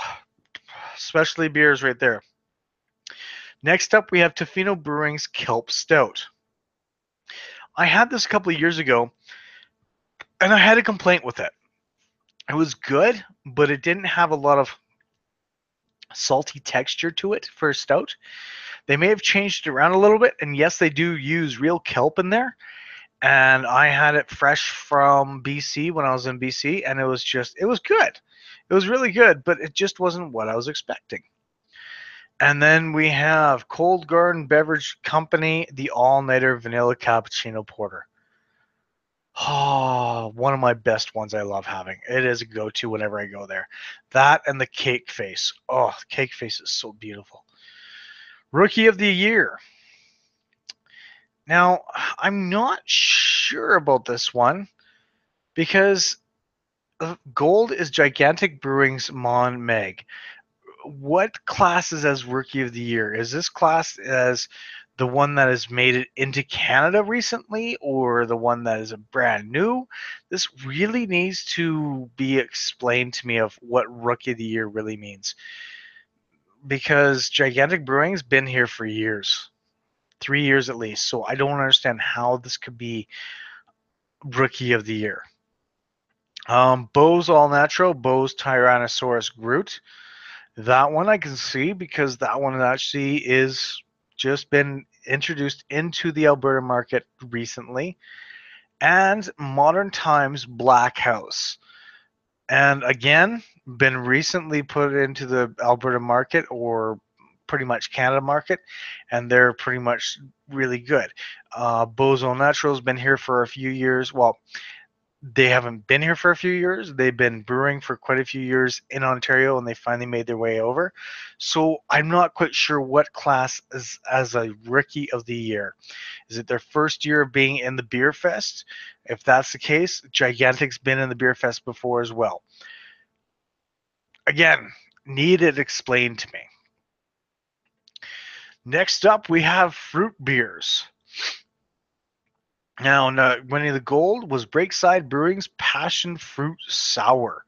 Specialty beers right there. Next up, we have Tofino Brewing's Kelp Stout. I had this a couple of years ago, and I had a complaint with it. It was good, but it didn't have a lot of salty texture to it for a stout. They may have changed it around a little bit, and yes, they do use real kelp in there. And I had it fresh from BC when I was in BC, and it was good. It was really good, but it just wasn't what I was expecting. And then we have Cold Garden Beverage Company, the All Nighter Vanilla Cappuccino Porter. Oh, one of my best ones I love having. It is a go to whenever I go there. That and the cake face. Oh, cake face is so beautiful. Rookie of the Year. Now, I'm not sure about this one because gold is Gigantic Brewing's Mon Meg. What classes as Rookie of the Year? Is this class as the one that has made it into Canada recently or the one that is a brand new? This really needs to be explained to me of what Rookie of the Year really means. Because Gigantic Brewing's been here for years, 3 years at least. So I don't understand how this could be Rookie of the Year. Bo's All Natural, Bo's Tyrannosaurus Groot. That one I can see because that one actually is just been introduced into the Alberta market recently. And Modern Times Black House. And again, been recently put into the Alberta market or pretty much Canada market, and they're pretty much really good. Bo's All Natural has been here for a few years. Well, they haven't been here for a few years. They've been brewing for quite a few years in Ontario, and they finally made their way over. So I'm not quite sure what class is as a Rookie of the Year. Is it their first year of being in the Beer Fest? If that's the case, Gigantic's been in the Beer Fest before as well. Again, need it explained to me. Next up, we have fruit beers. Now, winning the gold was Breakside Brewing's Passion Fruit Sour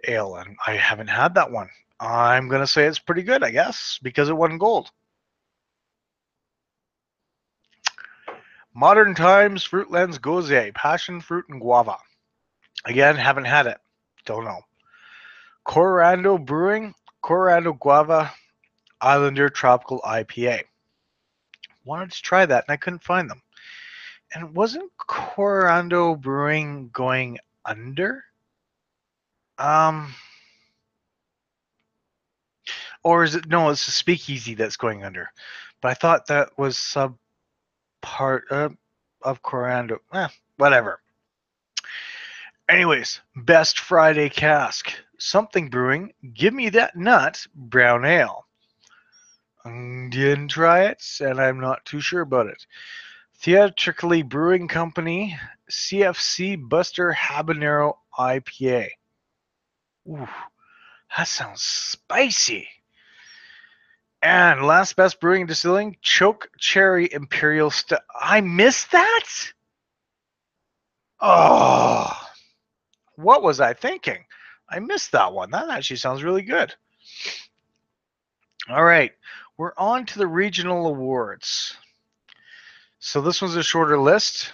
Ale, and I haven't had that one. I'm going to say it's pretty good, I guess, because it won gold. Modern Times Fruitlands Gose, Passion Fruit and Guava. Again, haven't had it. Don't know. Corando Brewing, Corando Guava Islander Tropical IPA. Wanted to try that, and I couldn't find them. And wasn't Corando Brewing going under? Um, or is it no? It's a Speakeasy that's going under. But I thought that was sub part of Corando. Whatever. Anyways, best Friday cask. Something Brewing. Give me that nut brown ale. Didn't try it, and I'm not too sure about it. Theatrically Brewing Company, CFC Buster Habanero IPA. Ooh, that sounds spicy. And Last Best Brewing and Distilling, Choke Cherry Imperial Stout. I missed that? Oh, what was I thinking? I missed that one. That actually sounds really good. All right, we're on to the regional awards. So this one's a shorter list.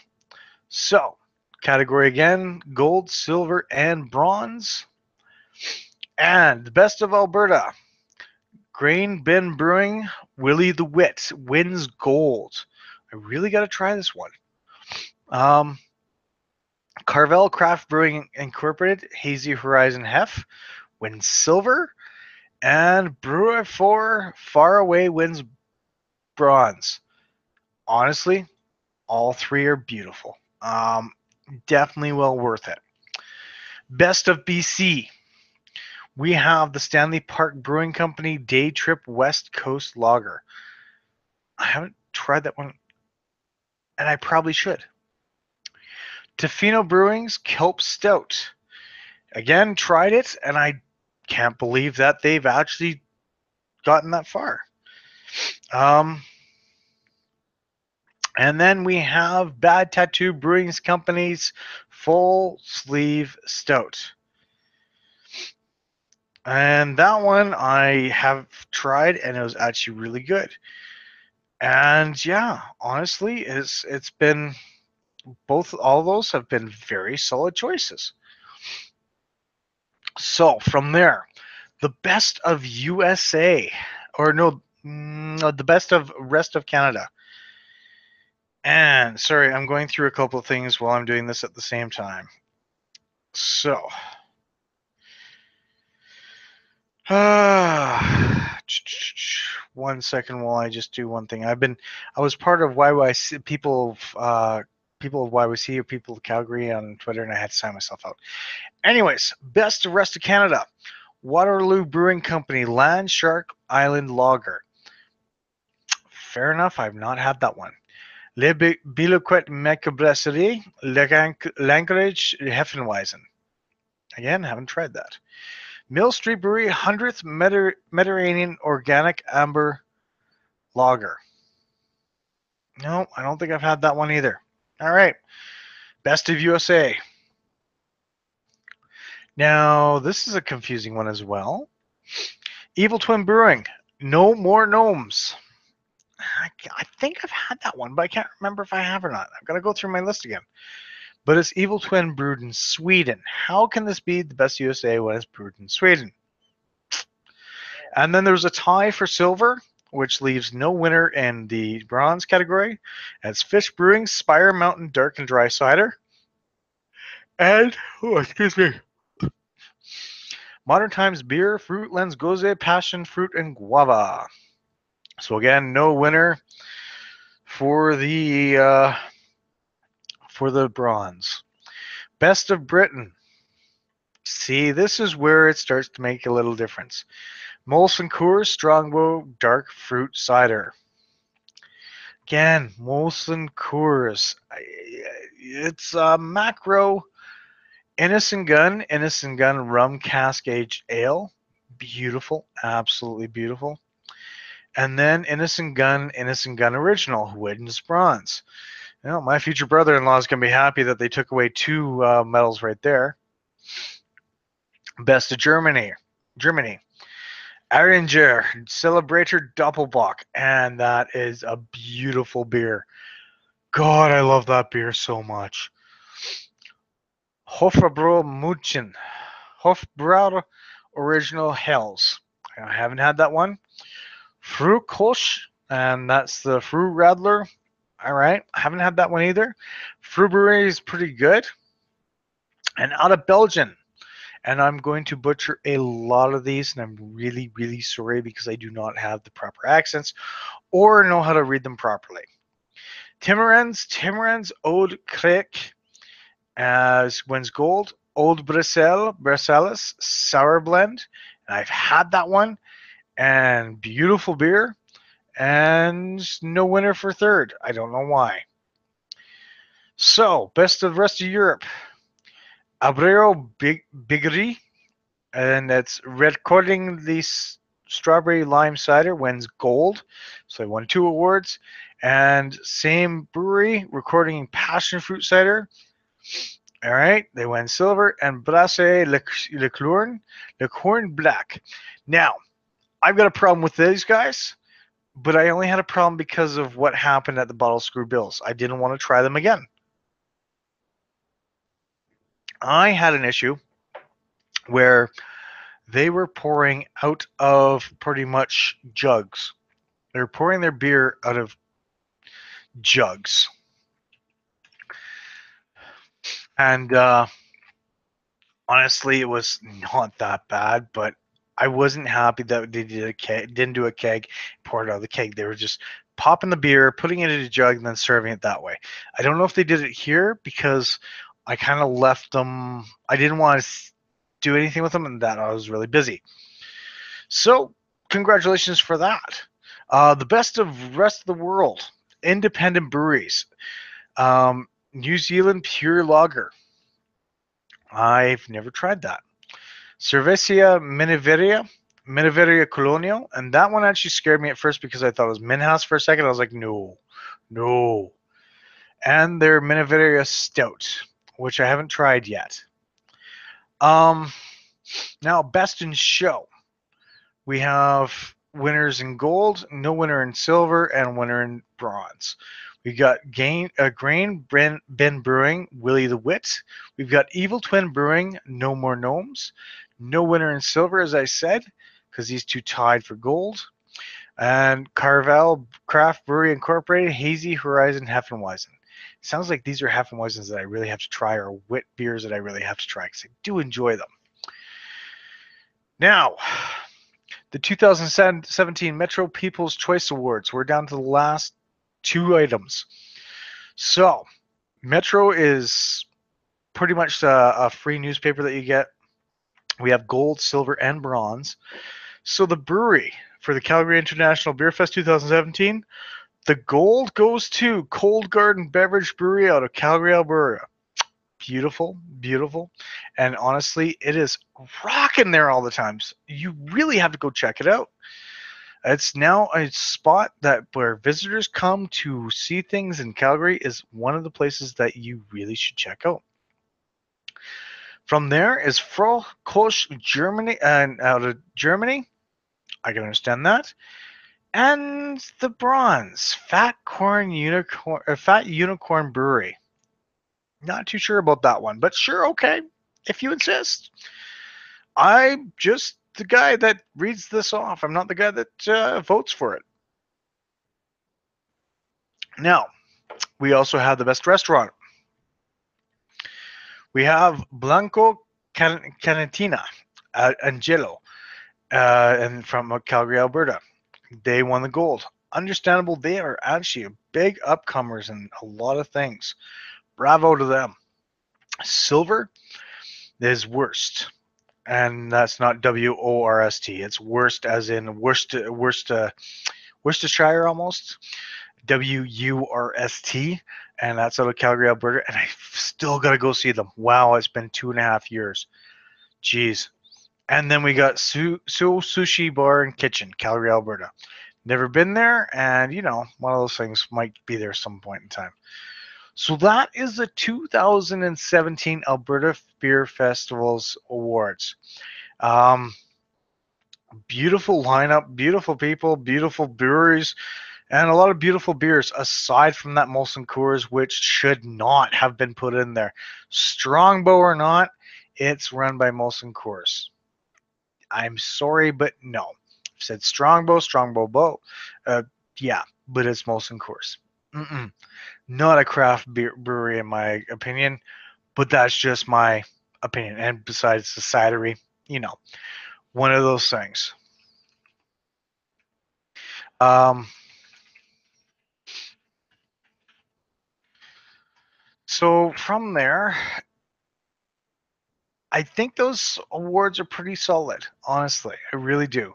So, category again, gold, silver, and bronze. And the best of Alberta, Grain Bin Brewing, Willie the Wit wins gold. I really got to try this one. Carvel Craft Brewing Incorporated, Hazy Horizon Hef wins silver. And Brewer 4 Far Away wins bronze. Honestly, all three are beautiful. Definitely well worth it. Best of BC. We have the Stanley Park Brewing Company Day Trip West Coast Lager. I haven't tried that one, and I probably should. Tofino Brewing's Kelp Stout. Again, tried it, and I can't believe that they've actually gotten that far. And then we have Bad Tattoo Brewing Company's Full Sleeve Stout. And that one I have tried, and it was actually really good. And yeah, honestly, it's been all those have been very solid choices. So from there, the best of USA, or no, the best of rest of Canada. And sorry, I'm going through a couple of things while I'm doing this at the same time. So, one second while I just do one thing. I was part of YYC, people of YYC, or people of Calgary on Twitter, and I had to sign myself out. Anyways, best of rest of Canada. Waterloo Brewing Company Land Shark Island Lager. Fair enough, I've not had that one. Le Biloquet Meccabrasserie, Lankerage Heffenweisen. Again, haven't tried that. Mill Street Brewery 100th Mediterranean Organic Amber Lager. No, I don't think I've had that one either. All right. Best of USA. Now, this is a confusing one as well. Evil Twin Brewing. No More Gnomes. I think I've had that one, but I can't remember if I have or not. I've got to go through my list again. But it's Evil Twin brewed in Sweden. How can this be the best USA when it's brewed in Sweden? And then there's a tie for silver, which leaves no winner in the bronze category. And it's Fish Brewing Spire Mountain Dark and Dry Cider. And, oh, excuse me, Modern Times Beer, Fruit Lens Goze, Passion Fruit, and Guava. So again, no winner for the bronze. Best of Britain. See, this is where it starts to make a little difference. Molson Coors Strongbow Dark Fruit Cider. Again, Molson Coors. It's a macro Innocent Gun Rum Cask Aged Ale. Beautiful, absolutely beautiful. And then Innocent Gun Original, who wins bronze. You know, my future brother-in-law is going to be happy that they took away two medals right there. Best of Germany. Aringer Celebrator Doppelbock, and that is a beautiful beer. God, I love that beer so much. Hofbrau Original Hells. I haven't had that one. Fruitkolsch, and that's the Fruit Radler. All right, I haven't had that one either. Fruit Brewery is pretty good. And out of Belgium, and I'm going to butcher a lot of these, and I'm really, really sorry because I do not have the proper accents or know how to read them properly. Timmerens Old Creek as wins gold. Old Brussels Sour Blend, and I've had that one, and beautiful beer, and no winner for third. I don't know why. So, best of the rest of Europe. Abreu Bigri, and that's recording the strawberry lime cider wins gold, so they won 2 awards. And same brewery recording passion fruit cider, all right, they win silver. And Brasse Licorne Black. Now, I've got a problem with these guys, but I only had a problem because of what happened at the Bottle Screw Bills. I didn't want to try them again. I had an issue where they were pouring out of pretty much jugs. They were pouring their beer out of jugs. And honestly, it was not that bad, but I wasn't happy that they didn't do a keg, pour it out of the keg. They were just popping the beer, putting it in a jug, and then serving it that way. I don't know if they did it here because I kind of left them. I didn't want to do anything with them, and that I was really busy. So, congratulations for that. The best of rest of the world, independent breweries. New Zealand Pure Lager. I've never tried that. Cervecia Miniveria Colonial, and that one actually scared me at first because I thought it was Minhouse for a second. I was like, no. And their Miniveria Stout, which I haven't tried yet. Now, best in show. We have winners in gold, no winner in silver, and winner in bronze. We got Grain Ben Brewing, Willie the Wit. We've got Evil Twin Brewing, No More Gnomes. No winner in silver, as I said, because these two tied for gold. And Carvel Craft Brewery Incorporated, Hazy Horizon Hefeweizen. Sounds like these are Hefeweizens that I really have to try, or wit beers that I really have to try, because I do enjoy them. Now, the 2017 Metro People's Choice Awards. We're down to the last two items. So, Metro is pretty much a free newspaper that you get. We have gold, silver, and bronze. So, the brewery for the Calgary International Beer Fest 2017, the gold goes to Cold Garden Beverage Brewery out of Calgary, Alberta. Beautiful, beautiful. And honestly, it is rocking there all the times. You really have to go check it out. It's now a spot that where visitors come to see things in Calgary is one of the places that you really should check out. From there is Frohkoch, Germany, and out of Germany. I can understand that. And the bronze, Fat Unicorn Brewery. Not too sure about that one, but sure, okay, if you insist. I'm just the guy that reads this off. I'm not the guy that votes for it. Now, we also have the best restaurant. We have Blanco Canetina Angelo, and from Calgary, Alberta. They won the gold. Understandable, they are actually big upcomers in a lot of things. Bravo to them. Silver is worst, and that's not WORST. It's worst as in Worcestershire almost. WURST, and that's out of Calgary, Alberta. And I still got to go see them. Wow, it's been 2.5 years. Jeez. And then we got Sushi Bar and Kitchen, Calgary, Alberta. Never been there, and one of those things might be there some point in time. So that is the 2017 Alberta Beer Festivals Awards. Beautiful lineup, beautiful people, beautiful breweries, and a lot of beautiful beers aside from that Molson Coors, which should not have been put in there. Strongbow or not, it's run by Molson Coors. I'm sorry, but no. I've said Strongbow Bow. Yeah, but it's Molson Coors. Not a craft beer brewery in my opinion, but that's just my opinion. And besides the cidery, one of those things. So from there, I think those awards are pretty solid. Honestly, I really do.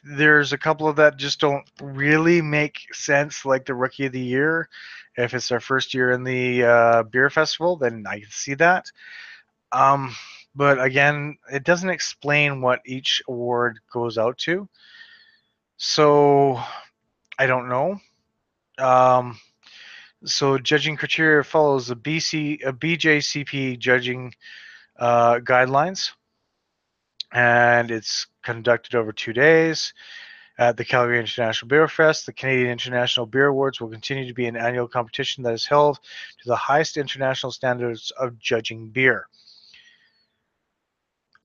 There's a couple of that just don't really make sense, like the Rookie of the Year. If it's their first year in the beer festival, then I can see that. But again, it doesn't explain what each award goes out to. So I don't know. So judging criteria follows the BJCP judging guidelines, and it's conducted over 2 days. At the Calgary International Beer Fest, the Canadian International Beer Awards will continue to be an annual competition that is held to the highest international standards of judging beer.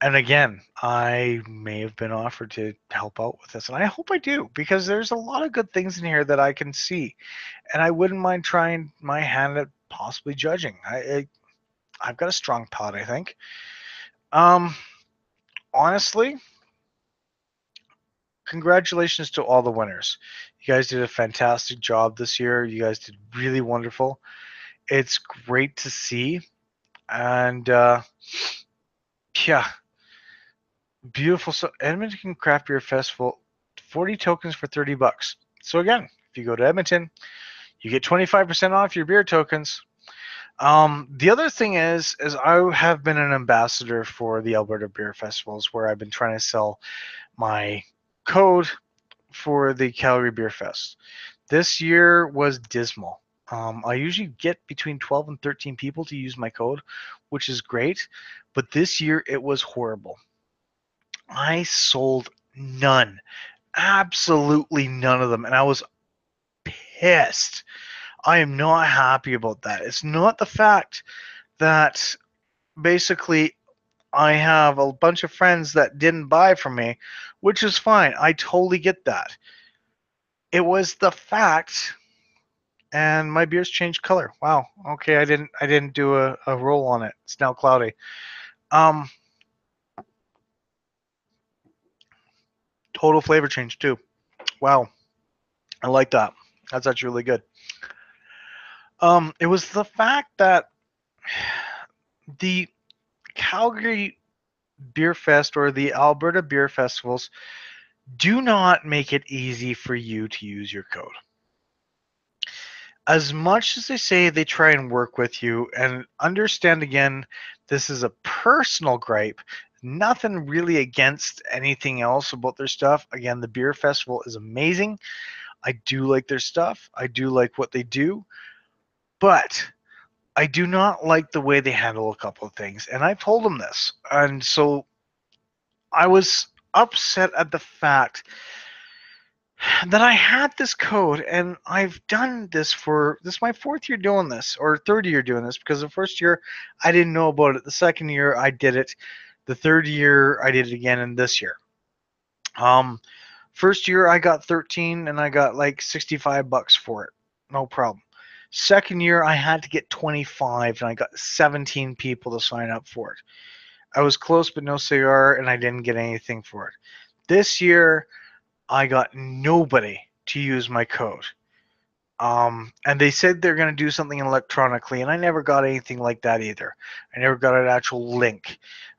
And again, I may have been offered to help out with this, and I hope I do, because there's a lot of good things in here that I can see, and I wouldn't mind trying my hand at possibly judging. I've got a strong palate, I think. Honestly, congratulations to all the winners. You guys did a fantastic job this year. You guys did really wonderful. It's great to see, and yeah, beautiful. So Edmonton Craft Beer Festival, 40 tokens for $30. So again, if you go to Edmonton, you get 25% off your beer tokens. The other thing is I have been an ambassador for the Alberta Beer Festivals, where I've been trying to sell my code for the Calgary Beer Fest. This year was dismal. I usually get between 12 and 13 people to use my code, which is great. But this year it was horrible. I sold none, absolutely none of them, and I was pissed. I am not happy about that. It's not the fact that basically I have a bunch of friends that didn't buy from me, which is fine. I totally get that. It was the fact, and my beer's changed color. Wow. Okay, I didn't do a roll on it. It's now cloudy. Um, Total flavor change too. Wow. I like that. That's actually really good. It was the fact that the Calgary Beer Fest or the Alberta Beer Festivals do not make it easy for you to use your code. As much as they say they try and work with you, and understand again, this is a personal gripe, nothing really against anything else about their stuff. Again, the beer festival is amazing. I do like their stuff. I do like what they do, but I do not like the way they handle a couple of things. And I've told them this. And so I was upset at the fact that I had this code, and I've done this for this is my fourth year doing this, or third year doing this, because the first year I didn't know about it. The second year I did it. The third year I did it again, and this year. Um, First year I got 13 and I got like $65 for it. No problem. Second year I had to get 25 and I got 17 people to sign up for it. I was close but no cigar and I didn't get anything for it. This year I got nobody to use my code. And they said they're going to do something electronically, and I never got anything like that either. I never got an actual link.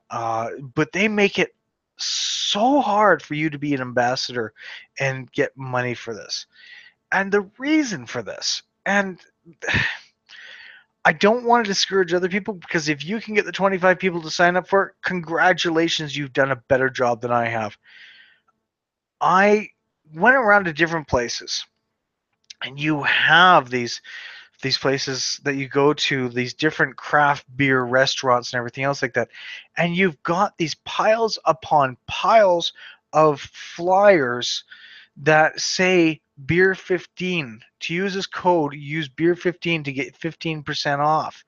But they make it so hard for you to be an ambassador and get money for this. And the reason for this, and I don't want to discourage other people, because if you can get the 25 people to sign up for it, congratulations, you've done a better job than I have. I went around to different places, and you have these places that you go to, these different craft beer restaurants and everything else like that, and you've got these piles upon piles of flyers that say beer 15. To use this code, use beer 15 to get 15% off.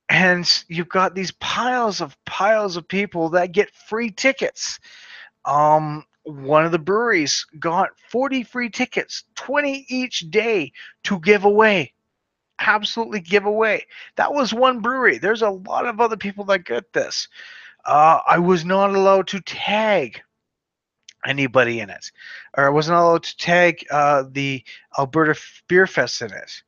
And you've got these piles of people that get free tickets. One of the breweries got 40 free tickets, 20 each day, to give away. Absolutely give away. That was one brewery. There's a lot of other people that get this. I was not allowed to tag anybody in it, or I wasn't allowed to tag the Alberta Beer Fest in it,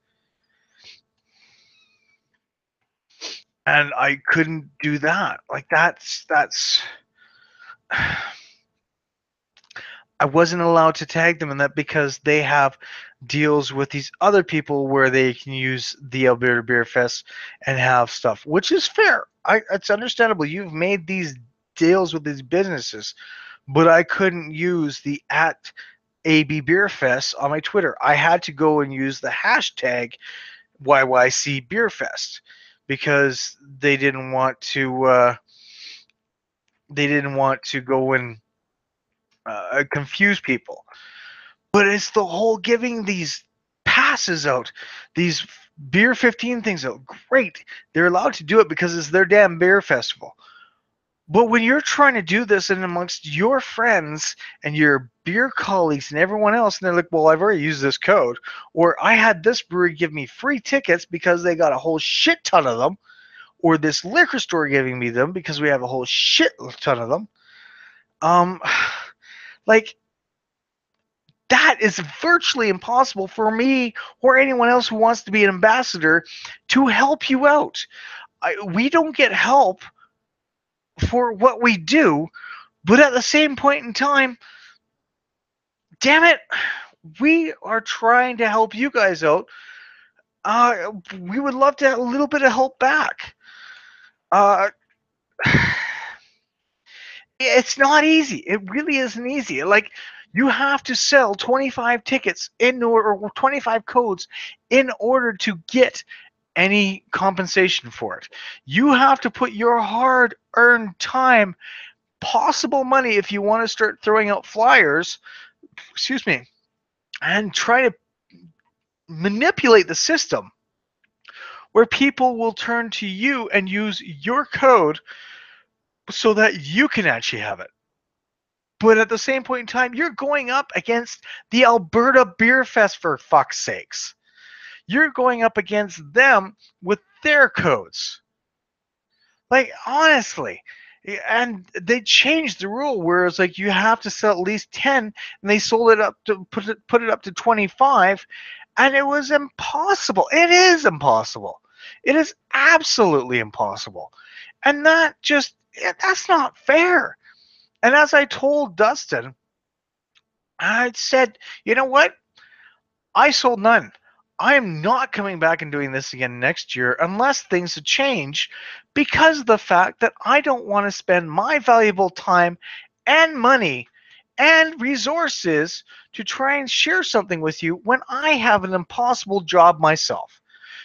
and I couldn't do that. Like that's I wasn't allowed to tag them in that because they have deals with these other people where they can use the Alberta Beer Fest and have stuff, which is fair. It's understandable. You've made these deals with these businesses, but I couldn't use the at AB Beer Fest on my Twitter. I had to go and use the hashtag YYC Beer Fest because they didn't want to go and confuse people. But it's the whole giving these passes out, these beer 15 things out. Great. They're allowed to do it because it's their damn beer festival. But when you're trying to do this and amongst your friends and your beer colleagues and everyone else, and they're like, well, I've already used this code, or I had this brewery give me free tickets because they got a whole shit ton of them, or this liquor store giving me them because we have a whole shit ton of them. Um, like, that is virtually impossible for me or anyone else who wants to be an ambassador to help you out. We don't get help for what we do, but at the same point in time, damn it, we are trying to help you guys out. We would love to have a little bit of help back. Uh, It's not easy. It really isn't easy. Like, you have to sell 25 tickets in order, or 25 codes in order to get any compensation for it. You have to put your hard earned time, possible money, if you want to start throwing out flyers, excuse me, and try to manipulate the system where people will turn to you and use your code so that you can actually have it. But at the same point in time, you're going up against the Alberta Beer Fest, for fuck's sakes. You're going up against them with their codes. Like, honestly. And they changed the rule where it's like you have to sell at least 10, and they sold it up to put it up to 25, and it was impossible. It is impossible. It is absolutely impossible. And that's not fair. And as I told Dustin, I said, you know what? I sold none. I am not coming back and doing this again next year unless things change, because of the fact that I don't want to spend my valuable time and money and resources to try and share something with you when I have an impossible job myself.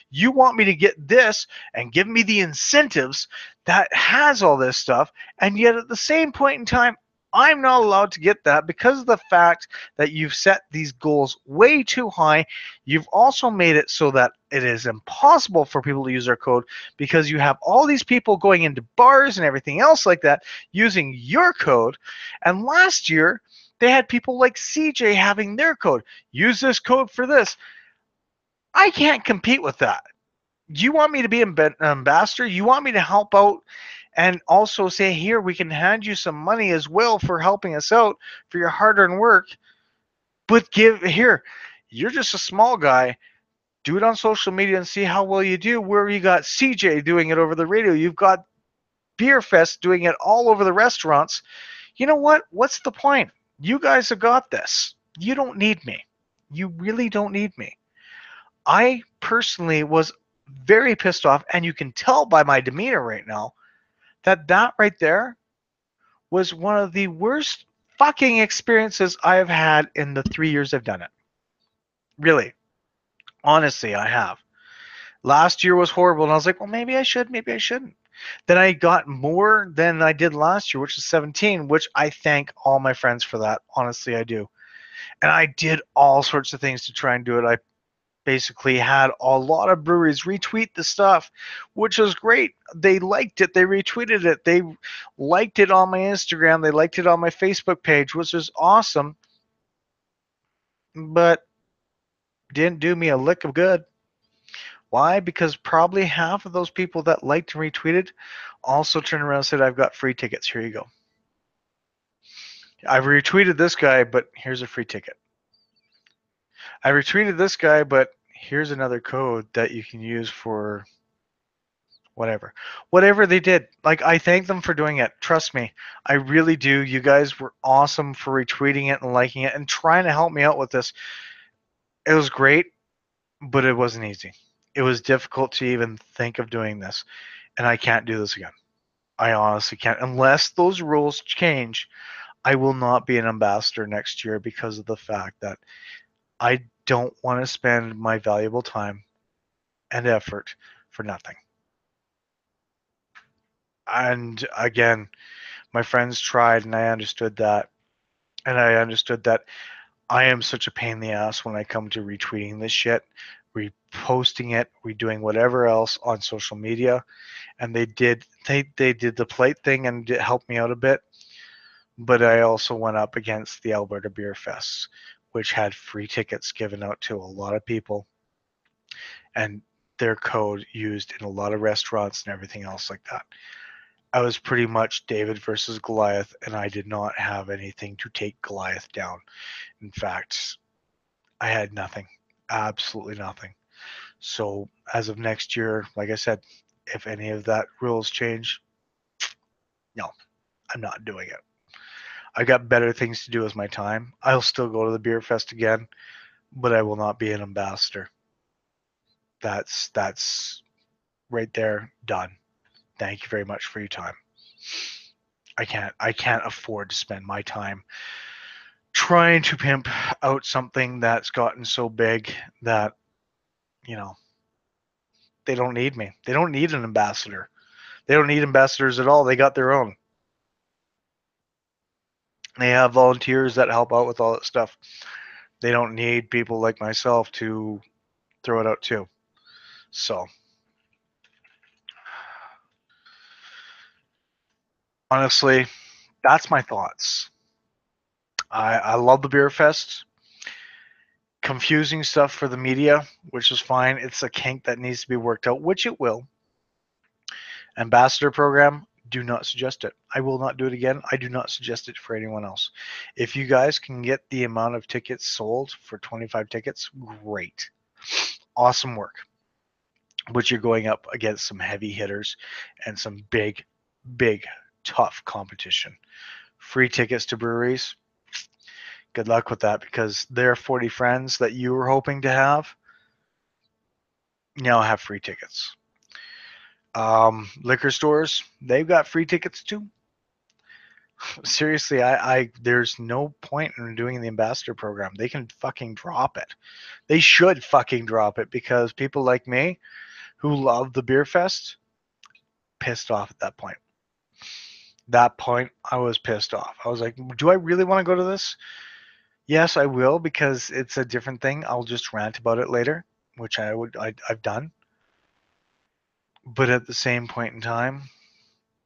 You want me to get this and give me the incentives that has all this stuff, and yet at the same point in time, I'm not allowed to get that because of the fact that you've set these goals way too high. You've also made it so that it is impossible for people to use our code because you have all these people going into bars and everything else like that using your code. And last year, they had people like CJ having their code. Use this code for this. I can't compete with that. You want me to be an ambassador? You want me to help out and also say, here, we can hand you some money as well for helping us out for your hard-earned work, but give here, you're just a small guy. Do it on social media and see how well you do. Where you got CJ doing it over the radio, you've got Beer Fest doing it all over the restaurants. You know what? What's the point? You guys have got this. You don't need me. You really don't need me. I personally was very pissed off, and you can tell by my demeanor right now that right there was one of the worst fucking experiences I have had in the 3 years I've done it. Really. Honestly, I have. Last year was horrible, and I was like, well, maybe I should, maybe I shouldn't. Then I got more than I did last year, which is 17, which I thank all my friends for that. Honestly, I do. And I did all sorts of things to try and do it. I basically had a lot of breweries retweet the stuff, which was great. They liked it. They retweeted it. They liked it on my Instagram. They liked it on my Facebook page, which was awesome, but didn't do me a lick of good. Why? Because probably half of those people that liked and retweeted also turned around and said, I've got free tickets. Here you go. I've retweeted this guy, but here's a free ticket. I retweeted this guy, but here's another code that you can use for whatever they did. Like, I thank them for doing it. Trust me, I really do. You guys were awesome for retweeting it and liking it and trying to help me out with this. It was great, but it wasn't easy. It was difficult to even think of doing this, and I can't do this again. I honestly can't. Unless those rules change, I will not be an ambassador next year because of the fact that I don't want to spend my valuable time and effort for nothing. And again, my friends tried, and I understood that. And I understood that I am such a pain in the ass when I come to retweeting this shit, reposting it, redoing whatever else on social media. And they did the polite thing and helped me out a bit. But I also went up against the Alberta Beer Fest, which had free tickets given out to a lot of people, and their code used in a lot of restaurants and everything else like that. I was pretty much David versus Goliath, and I did not have anything to take Goliath down. In fact, I had nothing, absolutely nothing. So as of next year, like I said, if any of that rules change, no, I'm not doing it. I got better things to do with my time. I'll still go to the beer fest again, but I will not be an ambassador. That's right there, done. Thank you very much for your time. I can't afford to spend my time trying to pimp out something that's gotten so big that, you know, they don't need me. They don't need an ambassador. They don't need ambassadors at all. They got their own. They have volunteers that help out with all that stuff. They don't need people like myself to throw it out too. So, honestly, that's my thoughts. I love the beer fest. Confusing stuff for the media, which is fine. It's a kink that needs to be worked out, which it will. Ambassador program, do not suggest it. I will not do it again. I do not suggest it for anyone else. If you guys can get the amount of tickets sold for 25 tickets, great. Awesome work. But you're going up against some heavy hitters and some big, big, tough competition. Free tickets to breweries, good luck with that because their 40 friends that you were hoping to have now have free tickets. Liquor stores, they've got free tickets too. Seriously, I there's no point in doing the ambassador program. They can fucking drop it. They should fucking drop it because people like me who love the beer fest pissed off at that point. That point, I was pissed off. I was like, do I really want to go to this? Yes, I will because it's a different thing. I'll just rant about it later, which I've done. But at the same point in time,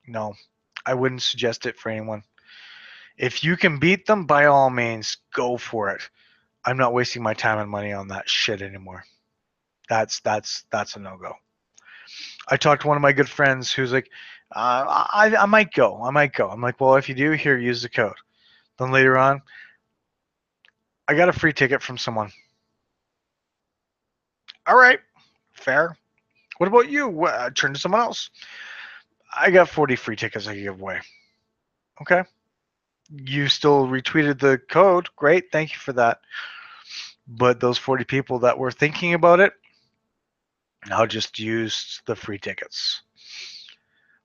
no, I wouldn't suggest it for anyone. If you can beat them, by all means, go for it. I'm not wasting my time and money on that shit anymore. That's a no go. I talked to one of my good friends who's like, I might go. I might go. I'm like, well, if you do, here, use the code. Then later on, I got a free ticket from someone. All right, fair. What about you? Turn to someone else. I got 40 free tickets I can give away. Okay. You still retweeted the code. Great. Thank you for that. But those 40 people that were thinking about it now just used the free tickets,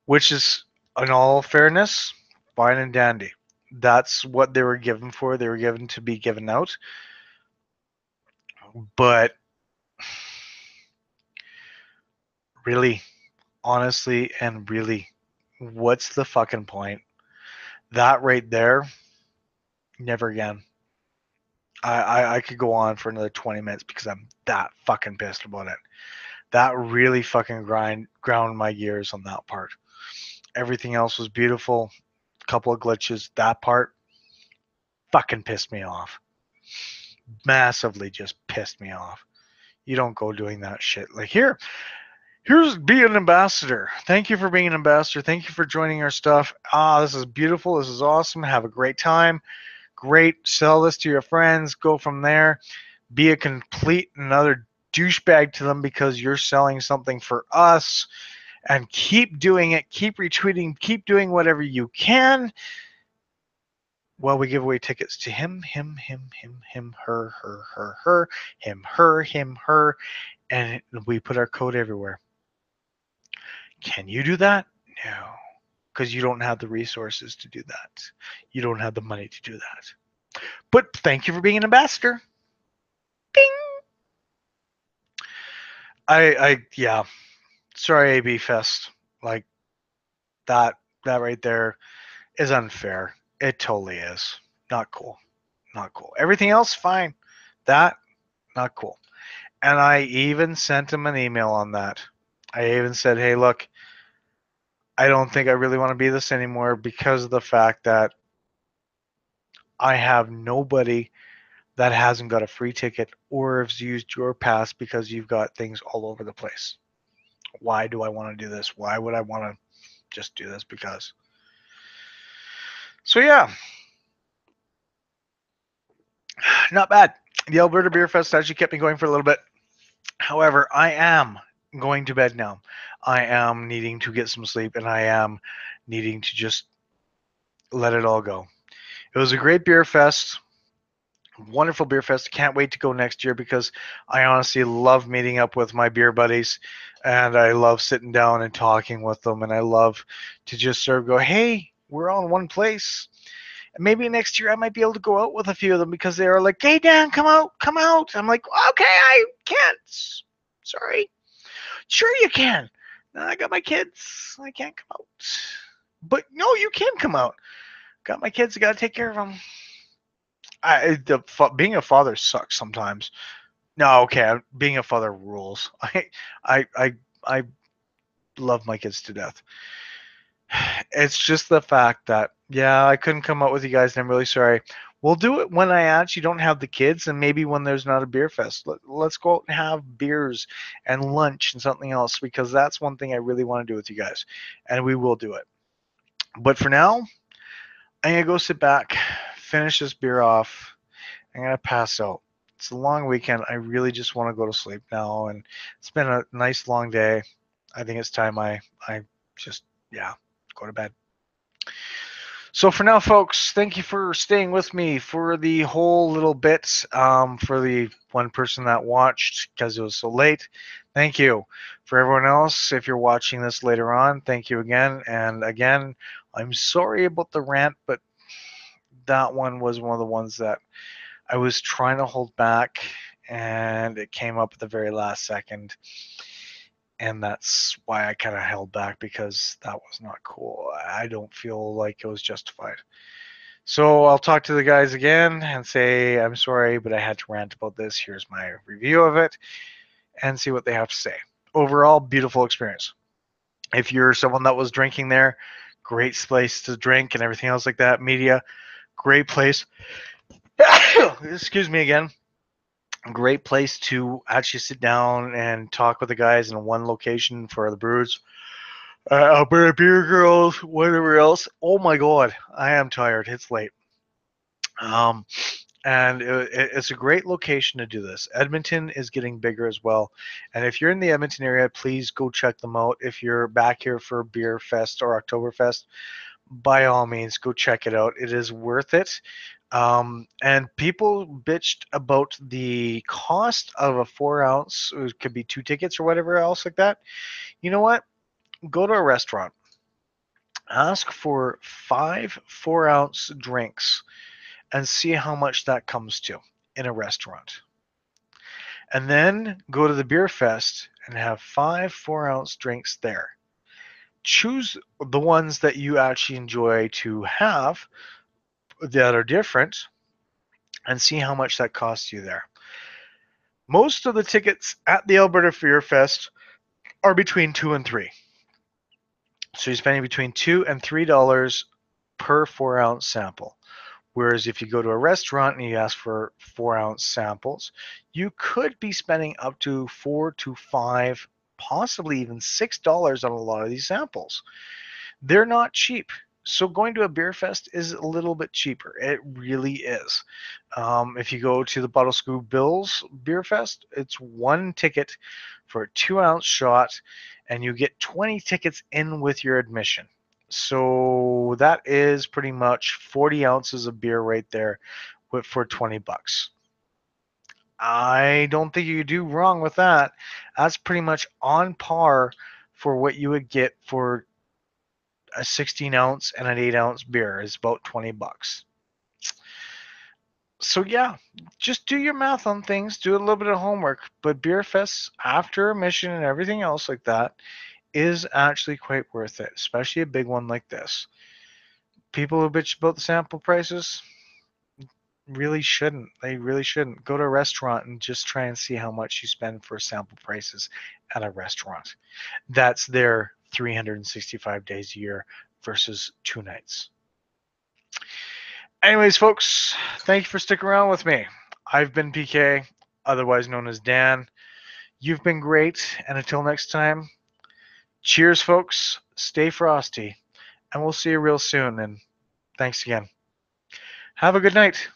which is, in all fairness, fine and dandy. That's what they were given for. They were given to be given out. But really, honestly, and really, what's the fucking point? That right there, never again. I could go on for another 20 minutes because I'm that fucking pissed about it. That really fucking ground my gears on that part. Everything else was beautiful. A couple of glitches. That part fucking pissed me off. Massively just pissed me off. You don't go doing that shit. Like here's be an ambassador. Thank you for being an ambassador. Thank you for joining our stuff. This is beautiful. This is awesome. Have a great time. Great. Sell this to your friends. Go from there. Be a complete another douchebag to them because you're selling something for us. And keep doing it. Keep retweeting. Keep doing whatever you can. While we give away tickets to him, her, her, and we put our code everywhere. Can you do that? No, because you don't have the resources to do that. You don't have the money to do that. But thank you for being an ambassador. Bing. Yeah. Sorry, AB Fest. Like that right there is unfair. It totally is. Not cool. Not cool. Everything else, fine. That, not cool. And I even sent him an email on that. I even said, hey, look, I don't think I really want to be this anymore because of the fact that I have nobody that hasn't got a free ticket or has used your pass because you've got things all over the place. Why do I want to do this? Why would I want to just do this? Because. So, yeah. Not bad. The Alberta Beer Fest actually kept me going for a little bit. However, I am going to bed now. I am needing to get some sleep and I am needing to just let it all go. It was a great beer fest. Wonderful beer fest. Can't wait to go next year because I honestly love meeting up with my beer buddies and I love sitting down and talking with them and I love to just sort of go, hey, we're all in one place. And maybe next year I might be able to go out with a few of them because they are like, "Hey Dan, come out, come out." I'm like, "Okay, I can't. Sorry." "Sure you can." "No, I got my kids. I can't come out." "But no, you can come out." "Got my kids. I got to take care of them." Being a father sucks sometimes. No, okay, being a father rules. I, I, I love my kids to death. It's just the fact that, yeah, I couldn't come out with you guys, and I'm really sorry. We'll do it when I actually don't have the kids, and maybe when there's not a beer fest. Let's go out and have beers and lunch and something else, because that's one thing I really want to do with you guys, and we will do it. But for now, I'm gonna go sit back, finish this beer off. I'm gonna pass out. It's a long weekend. I really just want to go to sleep now, and it's been a nice long day. I think it's time I just, yeah, go to bed. So for now, folks, thank you for staying with me for the whole little bit. For the one person that watched because it was so late, thank you. For everyone else, if you're watching this later on, thank you again. And again, I'm sorry about the rant, but that one was one of the ones that I was trying to hold back, and it came up at the very last second. And that's why I kind of held back, because that was not cool. I don't feel like it was justified. So I'll talk to the guys again and say, I'm sorry, but I had to rant about this. Here's my review of it, and see what they have to say. Overall, beautiful experience. If you're someone that was drinking there, great place to drink and everything else like that. Media, great place. Excuse me again. Great place to actually sit down and talk with the guys in one location for the brews. Alberta Beer Girls, whatever else. Oh my god, I am tired. It's late. Um, and it's a great location to do this. Edmonton is getting bigger as well. And if you're in the Edmonton area, please go check them out. If you're back here for Beer Fest or Oktoberfest, by all means, go check it out. It is worth it. And people bitched about the cost of a 4 ounce. It could be 2 tickets or whatever else like that. You know what? Go to a restaurant. Ask for 5 4-ounce drinks and see how much that comes to in a restaurant. And then go to the beer fest and have 5 4-ounce drinks there. Choose the ones that you actually enjoy to have that are different, and see how much that costs you there. Most of the tickets at the Alberta Beer Fest are between 2 and 3. So you're spending between $2 and $3 per 4-ounce sample. Whereas if you go to a restaurant and you ask for 4-ounce samples, you could be spending up to 4 to 5, possibly even $6 on a lot of these samples. They're not cheap. So going to a beer fest is a little bit cheaper. It really is. If you go to the Bottle School Bills Beer Fest, it's one ticket for a 2-ounce shot, and you get 20 tickets in with your admission. So that is pretty much 40 ounces of beer right there for $20. I don't think you do wrong with that. That's pretty much on par for what you would get for a 16 ounce and an 8-ounce beer is about $20. So yeah, just do your math on things, do a little bit of homework. But beer fests after admission and everything else like that is actually quite worth it, especially a big one like this. People who bitch about the sample prices really shouldn't. They really shouldn't. Go to a restaurant and just try and see how much you spend for sample prices at a restaurant. That's their 365 days a year versus 2 nights. Anyways, folks, thank you for sticking around with me. I've been PK, otherwise known as Dan. You've been great, and until next time, cheers, folks. Stay frosty, and we'll see you real soon. And thanks again. Have a good night.